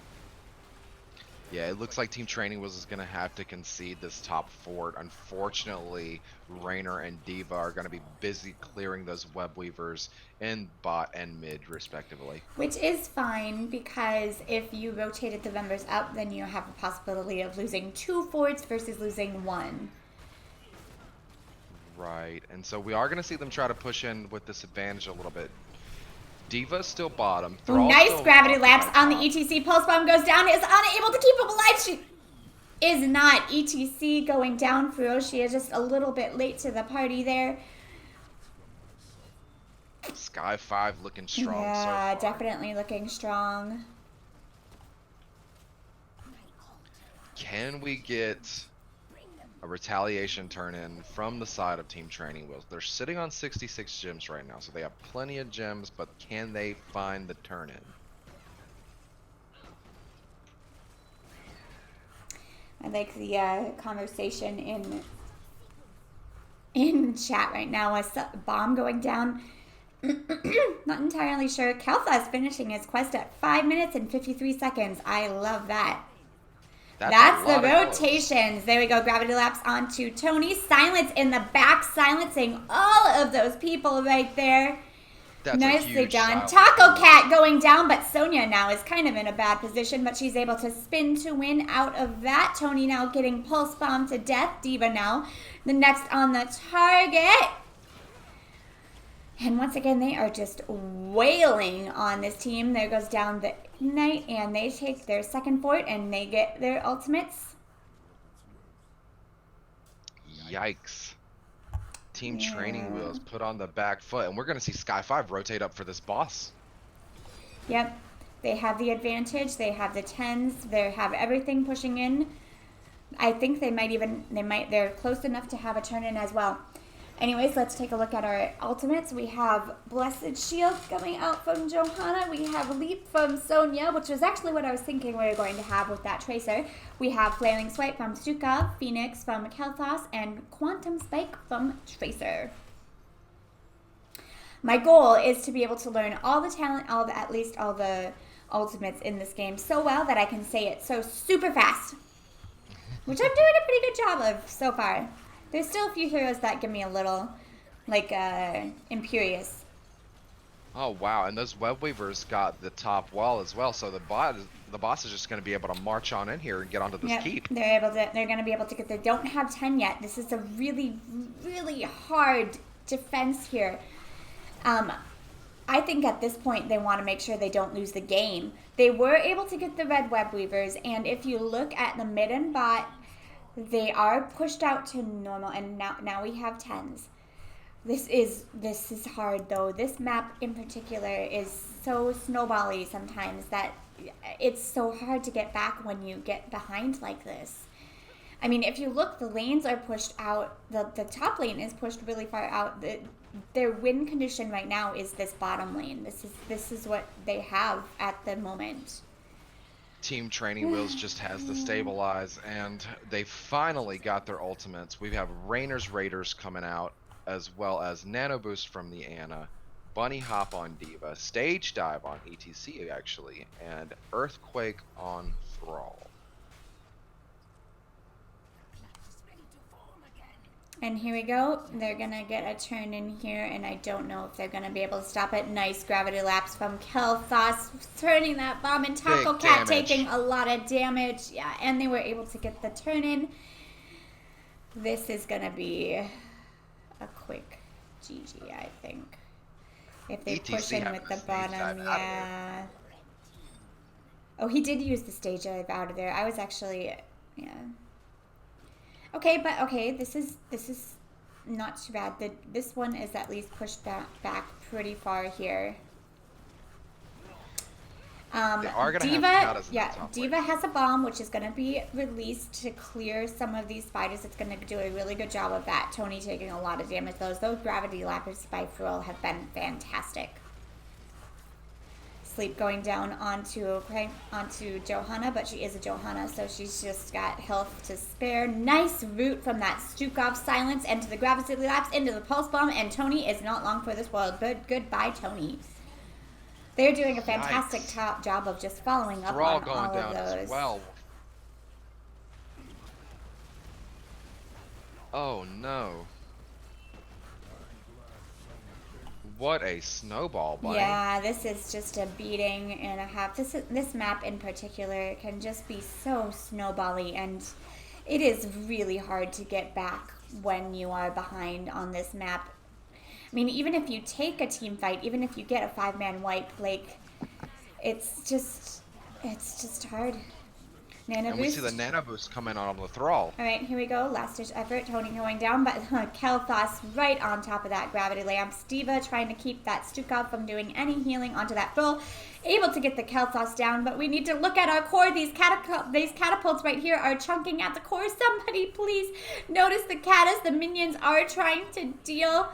Yeah, it looks like Team Training was going to have to concede this top fort. Unfortunately, Raynor and D.Va are going to be busy clearing those web weavers in bot and mid, respectively. Which is fine, because if you rotated the members up, then you have a possibility of losing 2 forts versus losing 1. Right, and so we are going to see them try to push in with this advantage a little bit. D.Va's still bottom. Ooh, nice gravity lapse on the ETC. Pulse bomb goes down. Is Ana able to keep him alive? She is not. ETC going down for Oshia, just a little bit late to the party there. Sky5 looking strong. Yeah, so far. definitely looking strong. Can we get a retaliation turn in from the side of Team Training Wheels? They're sitting on 66 gems right now, so they have plenty of gems, but can they find the turn in? I like the conversation in chat right now. A bomb going down. Not entirely sure. Kalfa is finishing his quest at 5 minutes and 53 seconds. I love that. That's the rotations. There we go. Gravity lapse onto Tony. Silence in the back, silencing all of those people right there. That's nicely done. Taco Cat going down, but Sonya now is kind of in a bad position, but she's able to spin to win out of that. Tony now getting pulse bomb to death. D.Va now the next on the target. And once again, they are just wailing on this team. There goes down the Ignite, and they take their second fort, and they get their ultimates. Yikes. Team Training Wheels put on the back foot, and we're going to see Sky5 rotate up for this boss. Yep. They have the advantage. They have the 10s. They have everything pushing in. I think they're close enough to have a turn in as well. Anyways, let's take a look at our ultimates. We have Blessed Shield coming out from Johanna. We have Leap from Sonya, which was actually what I was thinking we were going to have with that Tracer. We have Flailing Swipe from Stukov, Phoenix from Kel'Thas, and Quantum Spike from Tracer. My goal is to be able to learn all the talent, at least all the ultimates in this game so well that I can say it so super fast. Which I'm doing a pretty good job of so far. There's still a few heroes that give me a little, like, imperious. Oh, wow. And those web weavers got the top wall as well. So the boss is just going to be able to march on in here and get onto this keep. They're going to be able to get there. Don't have 10 yet. This is a really, really hard defense here. I think at this point they want to make sure they don't lose the game. They were able to get the red web weavers, and if you look at the mid and bot, they are pushed out to normal, and now we have 10s. This is hard though. This map in particular is so snowbally sometimes that it's so hard to get back when you get behind like this. I mean, if you look, the lanes are pushed out. The top lane is pushed really far out. Their win condition right now is this bottom lane. This is what they have at the moment. Team Training Wheels just has to stabilize, and they finally got their ultimates. We have Rainer's Raiders coming out, as well as Nano Boost from the Ana, Bunny Hop on Diva, Stage Dive on ETC actually, and Earthquake on Thrall. And here we go. They're going to get a turn in here, and I don't know if they're going to be able to stop it. Nice gravity lapse from Kel'Thas, turning that bomb, and Taco Cat taking a lot of damage. Yeah, and they were able to get the turn in. This is going to be a quick GG, I think. If they push in with the bottom, yeah. Oh, he did use the stage dive out of there. I was actually, yeah. Okay, but okay, this is not too bad. This one is at least pushed back pretty far here. They are gonna Diva, have Diva has a bomb, which is going to be released to clear some of these spiders. It's going to do a really good job of that. Tony taking a lot of damage. Those gravity lappers by Frill have been fantastic. Sleep going down onto Johanna, but she is a Johanna, so she's just got health to spare. Nice root from that Stukov silence into the gravity lapse, into the pulse bomb, and Tony is not long for this world. Goodbye, Tony. They're doing a fantastic job of just following up on all of those. As well. Oh no. What a snowball, buddy. Yeah, this is just a beating and a half. This map in particular can just be so snowbally, and it is really hard to get back when you are behind on this map. I mean, even if you take a team fight, even if you get a 5-man wipe, like, it's just hard. Nano and boost. we see the Nano Boost coming on the Thrall. All right, here we go. Last-ditch effort. Tony going down, but Kel'Thas right on top of that gravity lamp. Diva trying to keep that Stukov from doing any healing onto that Frill. Able to get the Kel'Thas down, but we need to look at our core. These catapults right here are chunking at the core. Somebody please notice the Catus. The minions are trying to deal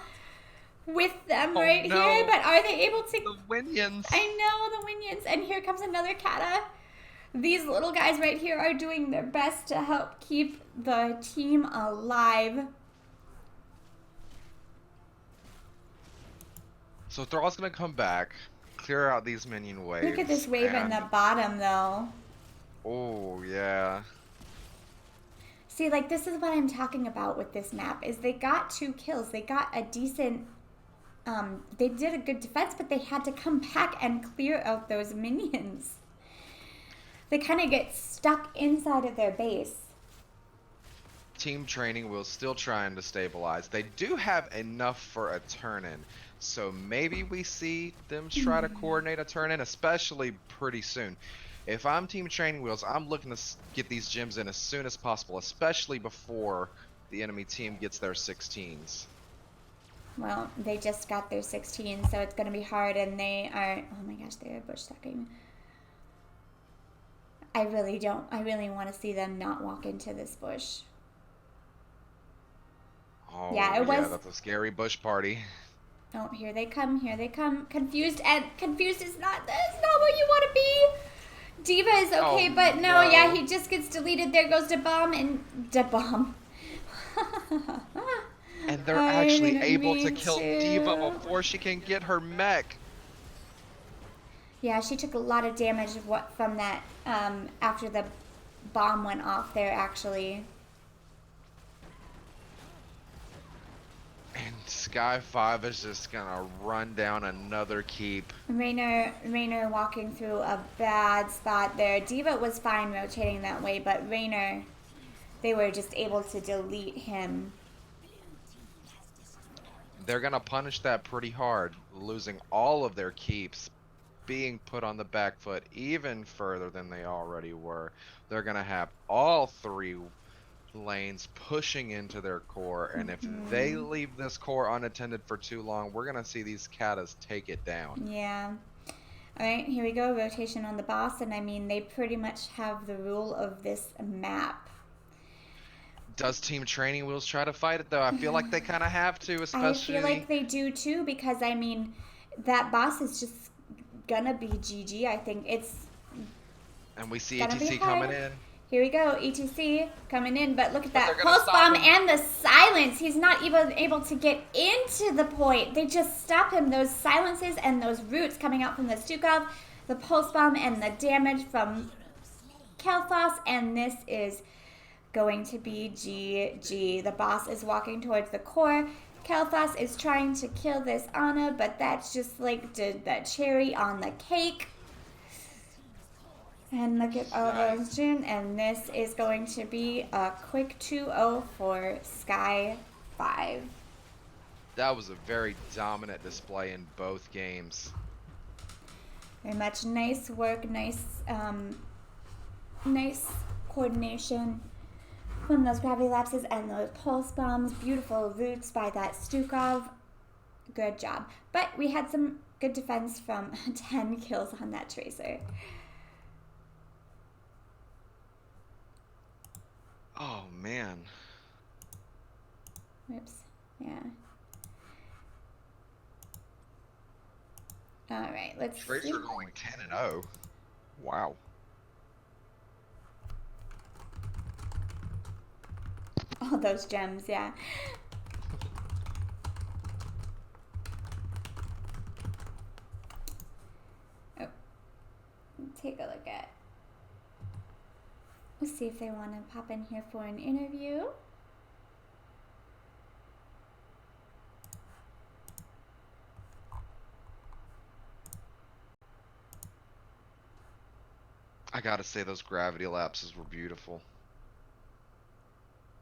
with them here, but are they able to? The Winions. I know, the Winions. And here comes another Kata. These little guys right here are doing their best to help keep the team alive. So Thrall's gonna come back, clear out these minion waves. Look at this wave in the bottom, though. Oh, yeah. See, like, this is what I'm talking about with this map, is they got 2 kills. They got a decent, they did a good defense, but they had to come back and clear out those minions. They kind of get stuck inside of their base. Team Training Wheels still trying to stabilize. They do have enough for a turn-in, so maybe we see them try to coordinate a turn-in, especially pretty soon. If I'm Team Training Wheels, I'm looking to get these gems in as soon as possible, especially before the enemy team gets their 16s. Well, they just got their 16, so it's going to be hard, and they are. Oh my gosh, they're bush stacking. I really don't. I really want to see them not walk into this bush. Oh, Yeah, it was. that's a scary bush party. Oh, here they come. Here they come. Confused, and confused is not. That's not what you want to be. Diva is okay, Oh, but no, yeah, no. he just gets deleted. There goes the bomb and the bomb. And they're I actually didn't able to mean kill to. Diva before she can get her mech. Yeah, she took a lot of damage from that after the bomb went off there, actually. And Sky5 is just gonna run down another keep. Raynor walking through a bad spot there. Diva was fine rotating that way, but Raynor, they were just able to delete him. They're gonna punish that pretty hard, losing all of their keeps, being put on the back foot even further than they already were. They're gonna have all three lanes pushing into their core, and if they leave this core unattended for too long, we're gonna see these katas take it down. Yeah. Alright, here we go. Rotation on the boss, and I mean, they pretty much have the rule of this map. Does Team Training Wheels try to fight it though? I feel like they kind of have to, especially. I feel like they do too, because I mean, that boss is just gonna be GG. I think it's. And we see gonna be ETC hard. coming in. Here we go, ETC coming in, but look at that they're gonna pulse stop bomb him. and the silence. He's not even able to get into the point. They just stop him. Those silences and those roots coming out from the Stukov, the pulse bomb and the damage from Kelthos, and this is going to be GG. The boss is walking towards the core. Kelthos is trying to kill this Ana, but that's just like the cherry on the cake. And look at all those Jin, and this is going to be a quick 2-0 for Sky5. That was a very dominant display in both games. Very much nice work, nice coordination from those gravity lapses and those pulse bombs. Beautiful roots by that Stukov. Good job. But we had some good defense from 10 kills on that Tracer. Oh man. Oops. Yeah. All right, let's see. Tracer going 10-0. Wow. All those gems, yeah. Oh. Take a look at. Let's see if they want to pop in here for an interview. I gotta say those gravity lapses were beautiful.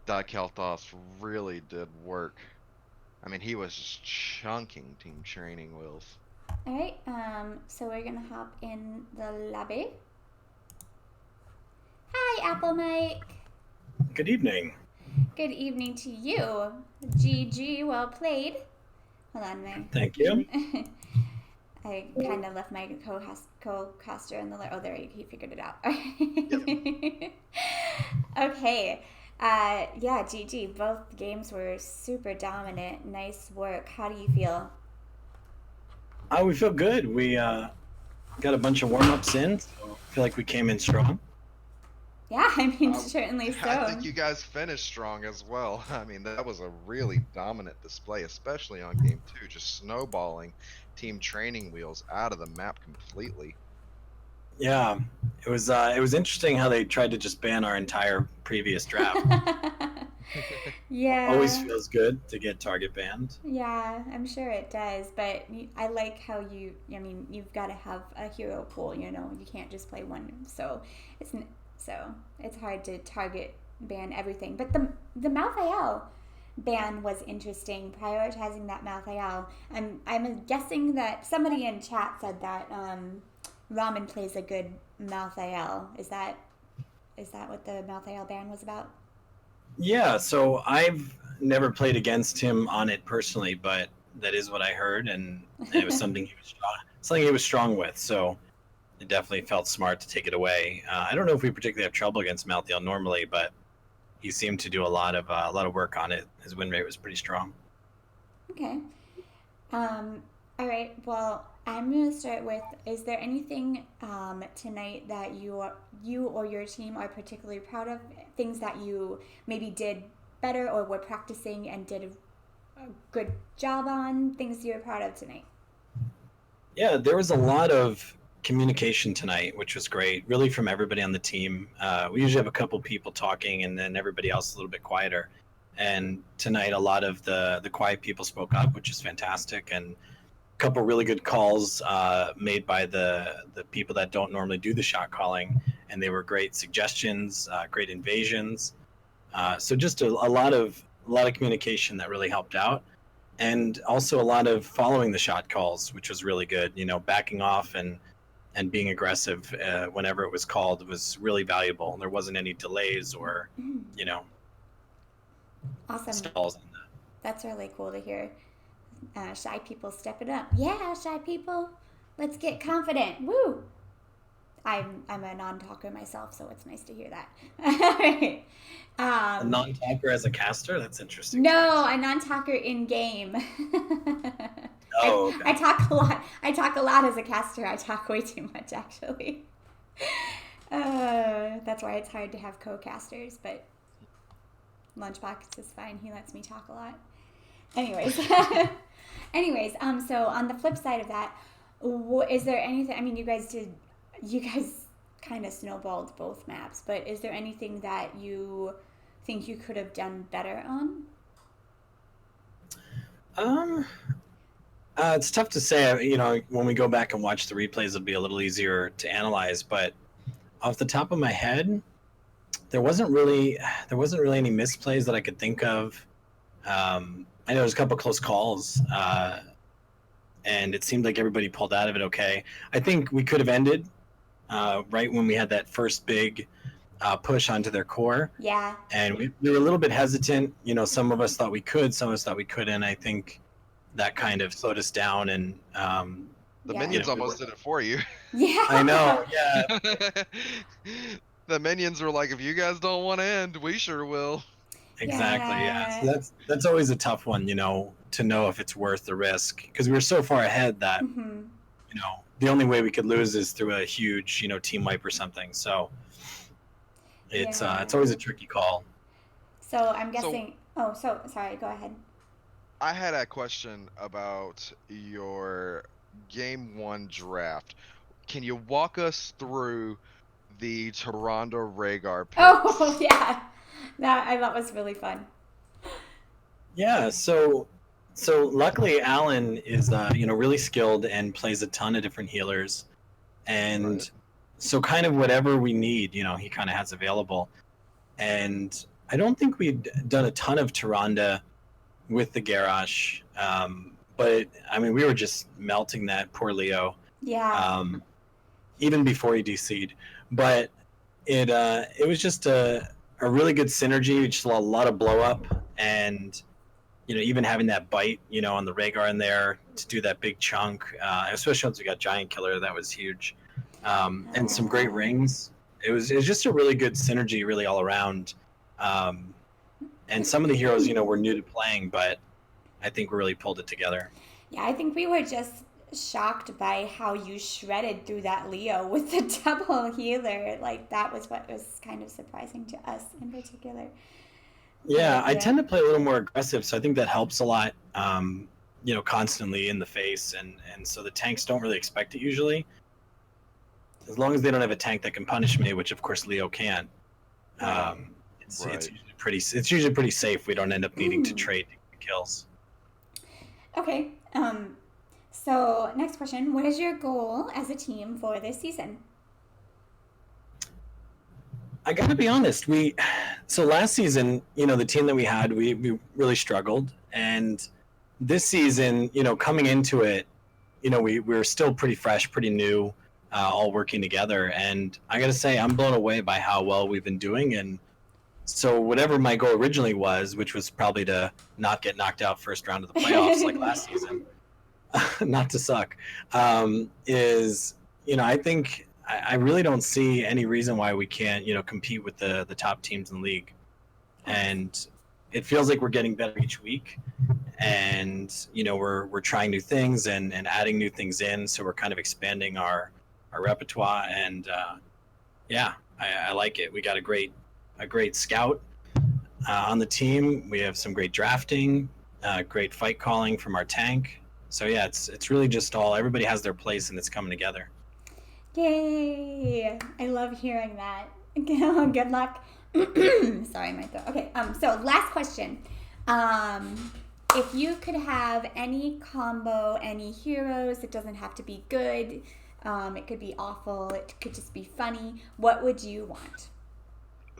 That Kelthos really did work. I mean, he was just chunking Team Training Wheels. All right, so we're gonna hop in the lobby. Hi, Apple Mike. Good evening. Good evening to you. GG, well played. Hold on, Mike. Thank you. I kind of left my co-caster in the oh, there he figured it out. Okay. Yeah, GG. Both games were super dominant. Nice work. How do you feel? We feel good. We got a bunch of warm-ups in, so I feel like we came in strong. Yeah, I mean, certainly so. I think you guys finished strong as well. I mean, that was a really dominant display, especially on game 2, just snowballing Team Training Wheels out of the map completely. Yeah, it was interesting how they tried to just ban our entire previous draft. Yeah. Always feels good to get target banned. Yeah, I'm sure it does, but I like how I mean, you've got to have a hero pool, you know, you can't just play one, so it's hard to target ban everything. But the Malthael ban was interesting, prioritizing that Malthael. I'm guessing that somebody in chat said that Ramen plays a good Malthael. Is that what the Malthael ban was about? Yeah, so I've never played against him on it personally, but that is what I heard, and it was something he was strong with. So it definitely felt smart to take it away. I don't know if we particularly have trouble against Malthael normally, but he seemed to do a lot of work on it. His win rate was pretty strong. Okay. All right. Well, I'm going to start with: is there anything tonight that you or your team are particularly proud of? Things that you maybe did better or were practicing and did a good job on? Things you're proud of tonight? Yeah, there was a lot of communication tonight, which was great, really from everybody on the team. We usually have a couple people talking and then everybody else a little bit quieter. And tonight, a lot of the quiet people spoke up, which is fantastic. And a couple really good calls made by the people that don't normally do the shot calling. And they were great suggestions, great invasions. So just a lot of communication that really helped out, and also a lot of following the shot calls, which was really good. Backing off and being aggressive whenever it was called was really valuable. There wasn't any delays or Awesome. stalls. That's really cool to hear. Shy people step it up. Yeah, shy people, let's get confident. Woo! I'm a non-talker myself, so it's nice to hear that. All right. A non-talker as a caster? That's interesting. No, a non-talker in game. Oh, okay. I talk a lot. I talk a lot as a caster. I talk way too much, actually. That's why it's hard to have co-casters, but Lunchbox is fine. He lets me talk a lot. Anyways, so on the flip side of that, is there anything? I mean, you guys kind of snowballed both maps, but is there anything that you think you could have done better on? It's tough to say. When we go back and watch the replays, it'll be a little easier to analyze. But off the top of my head, there wasn't really any misplays that I could think of. I know there was a couple close calls, and it seemed like everybody pulled out of it okay. I think we could have ended right when we had that first big push onto their core. Yeah. And we were a little bit hesitant. Some of us thought we could, some of us thought we couldn't. I think that kind of slowed us down. And the minions almost did it for you. Yeah. I know. Yeah. The minions were like, if you guys don't want to end, we sure will. Exactly. Yeah. So that's always a tough one, to know if it's worth the risk, because we were so far ahead that the only way we could lose is through a huge team wipe or something. So it's always a tricky call. So I'm guessing. Sorry. Go ahead. I had a question about your game 1 draft. Can you walk us through the Toronto Rhaegar picks? Oh yeah, that was really fun. Yeah. So luckily Alan is really skilled and plays a ton of different healers, and Right. So kind of whatever we need, he kind of has available. And I don't think we'd done a ton of Tyrande with the Garrosh, but I mean we were just melting that poor Leo. Yeah. Even before he DC'd. But it was just a really good synergy, just a lot of blow up, and even having that bite, on the Rhaegar in there to do that big chunk, especially once we got Giant Killer, that was huge. And some great rings. It was just a really good synergy, really all around. And some of the heroes, were new to playing, but I think we really pulled it together. Yeah, I think we were just shocked by how you shredded through that Leo with the double healer. Like, that was what was kind of surprising to us in particular. Yeah, I tend to play a little more aggressive, so I think that helps a lot. Constantly in the face, and so the tanks don't really expect it usually. As long as they don't have a tank that can punish me, which of course Leo can. It's usually pretty safe. We don't end up needing to trade kills. Okay. So next question: what is your goal as a team for this season? I gotta be honest. So last season, the team that we had, we really struggled, and this season, coming into it, we were still pretty fresh, pretty new, all working together, and I gotta say, I'm blown away by how well we've been doing, and So whatever my goal originally was, which was probably to not get knocked out first round of the playoffs like last season, not to suck, is, I think I really don't see any reason why we can't, compete with the top teams in the league. And it feels like we're getting better each week. And, we're trying new things and adding new things in. So we're kind of expanding our repertoire. And yeah, I like it. We got a great scout on the team. We have some great drafting, great fight calling from our tank. So yeah, it's really just everybody has their place and it's coming together. Yay! I love hearing that. Good luck. Sorry, my throat. Okay, so last question. If you could have any combo, any heroes, it doesn't have to be good. It could be awful. It could just be funny. What would you want?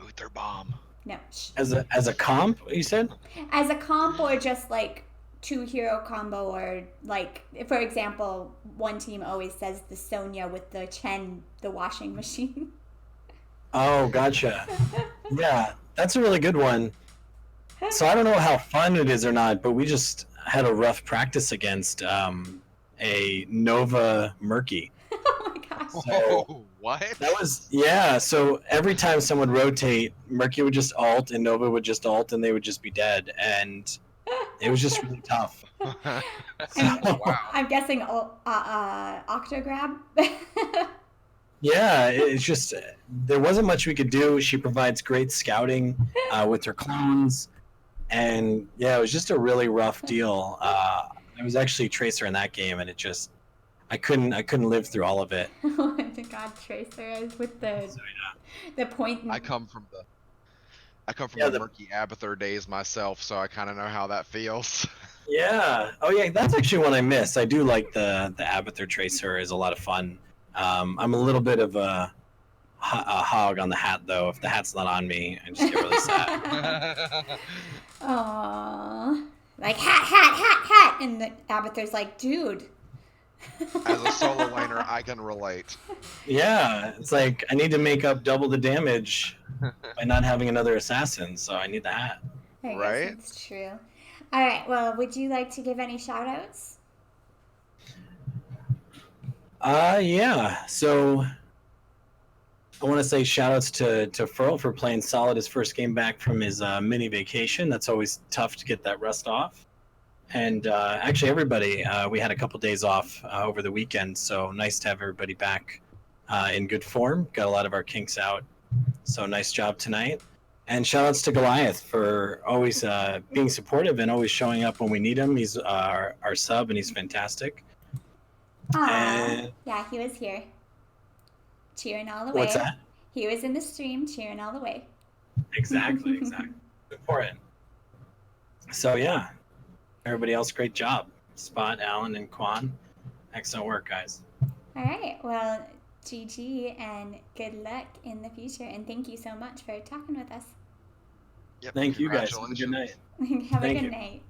Uther bomb. No. As a comp, you said? As a comp, or just like 2-hero combo, or like, for example, one team always says the Sonya with the Chen, the washing machine. Oh, gotcha. Yeah, that's a really good one. So I don't know how fun it is or not, but we just had a rough practice against a Nova Murky. Oh my gosh. So, what? That was, yeah. So every time someone would rotate, Murky would just ult and Nova would just ult and they would just be dead. And it was just really tough. Wow. I'm guessing Octograb. Yeah, it's just, there wasn't much we could do. She provides great scouting with her clones. And yeah, it was just a really rough deal. I was actually Tracer in that game, and it just, I couldn't live through all of it. Oh my God, Tracer with the point. I come from the Yeah, murky Abathur days myself, so I kind of know how that feels. Yeah. Oh yeah, that's actually one I miss. I do like the Abathur Tracer is a lot of fun. I'm a little bit of a hog on the hat though. If the hat's not on me, I just get really sad. Aww. Like, hat, and the Abathur's like, dude. As a solo laner, I can relate. Yeah, it's like I need to make up double the damage by not having another assassin, so I need the hat. I guess Right? that's true. All right, well, would you like to give any shout-outs? Yeah. So I want to say shout outs to Furl for playing solid his first game back from his mini vacation. That's always tough to get that rust off. And actually, everybody, we had a couple days off over the weekend, so nice to have everybody back in good form. Got a lot of our kinks out, so nice job tonight. And shout outs to Goliath for always being supportive and always showing up when we need him. He's our sub, and he's fantastic. Aww. And Yeah, he was here. Cheering all the way. what's that? He was in the stream cheering all the way. Exactly. Important. So yeah, everybody else, great job. Spot, Alan, and Quan. Excellent work, guys. All right, well, GG and good luck in the future. And thank you so much for talking with us. Yep, Thank you guys. Have a good congratulations. night. Have a Thank good you. night.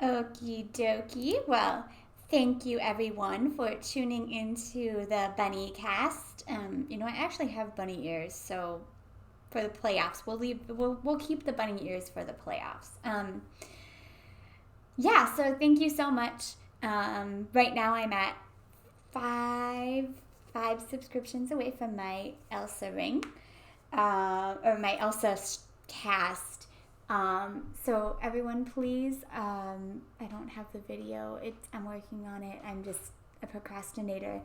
Okie dokie. Well, thank you everyone for tuning into the Bunny Cast. I actually have bunny ears, so for the playoffs, we'll keep the bunny ears for the playoffs. Yeah, so thank you so much. Right now I'm at five subscriptions away from my Elsa ring, or my Elsa cast. So everyone, please, I don't have the video. I'm working on it. I'm just a procrastinator.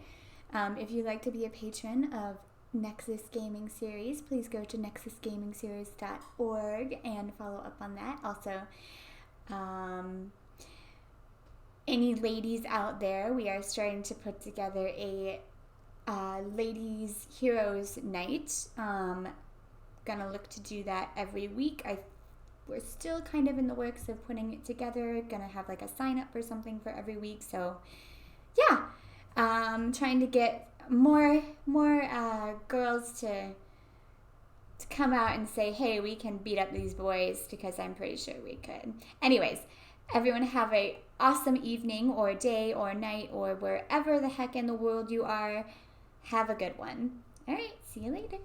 If you'd like to be a patron of Nexus Gaming Series, please go to nexusgamingseries.org and follow up on that. Also, any ladies out there, we are starting to put together a ladies heroes night. Gonna look to do that every week. We're still kind of in the works of putting it together. Gonna have like a sign up or something for every week. So yeah, trying to get more girls to come out and say, hey, we can beat up these boys, because I'm pretty sure we could. Anyways, Everyone have a awesome evening or day or night or wherever the heck in the world you are. Have a good one. All right, see you later.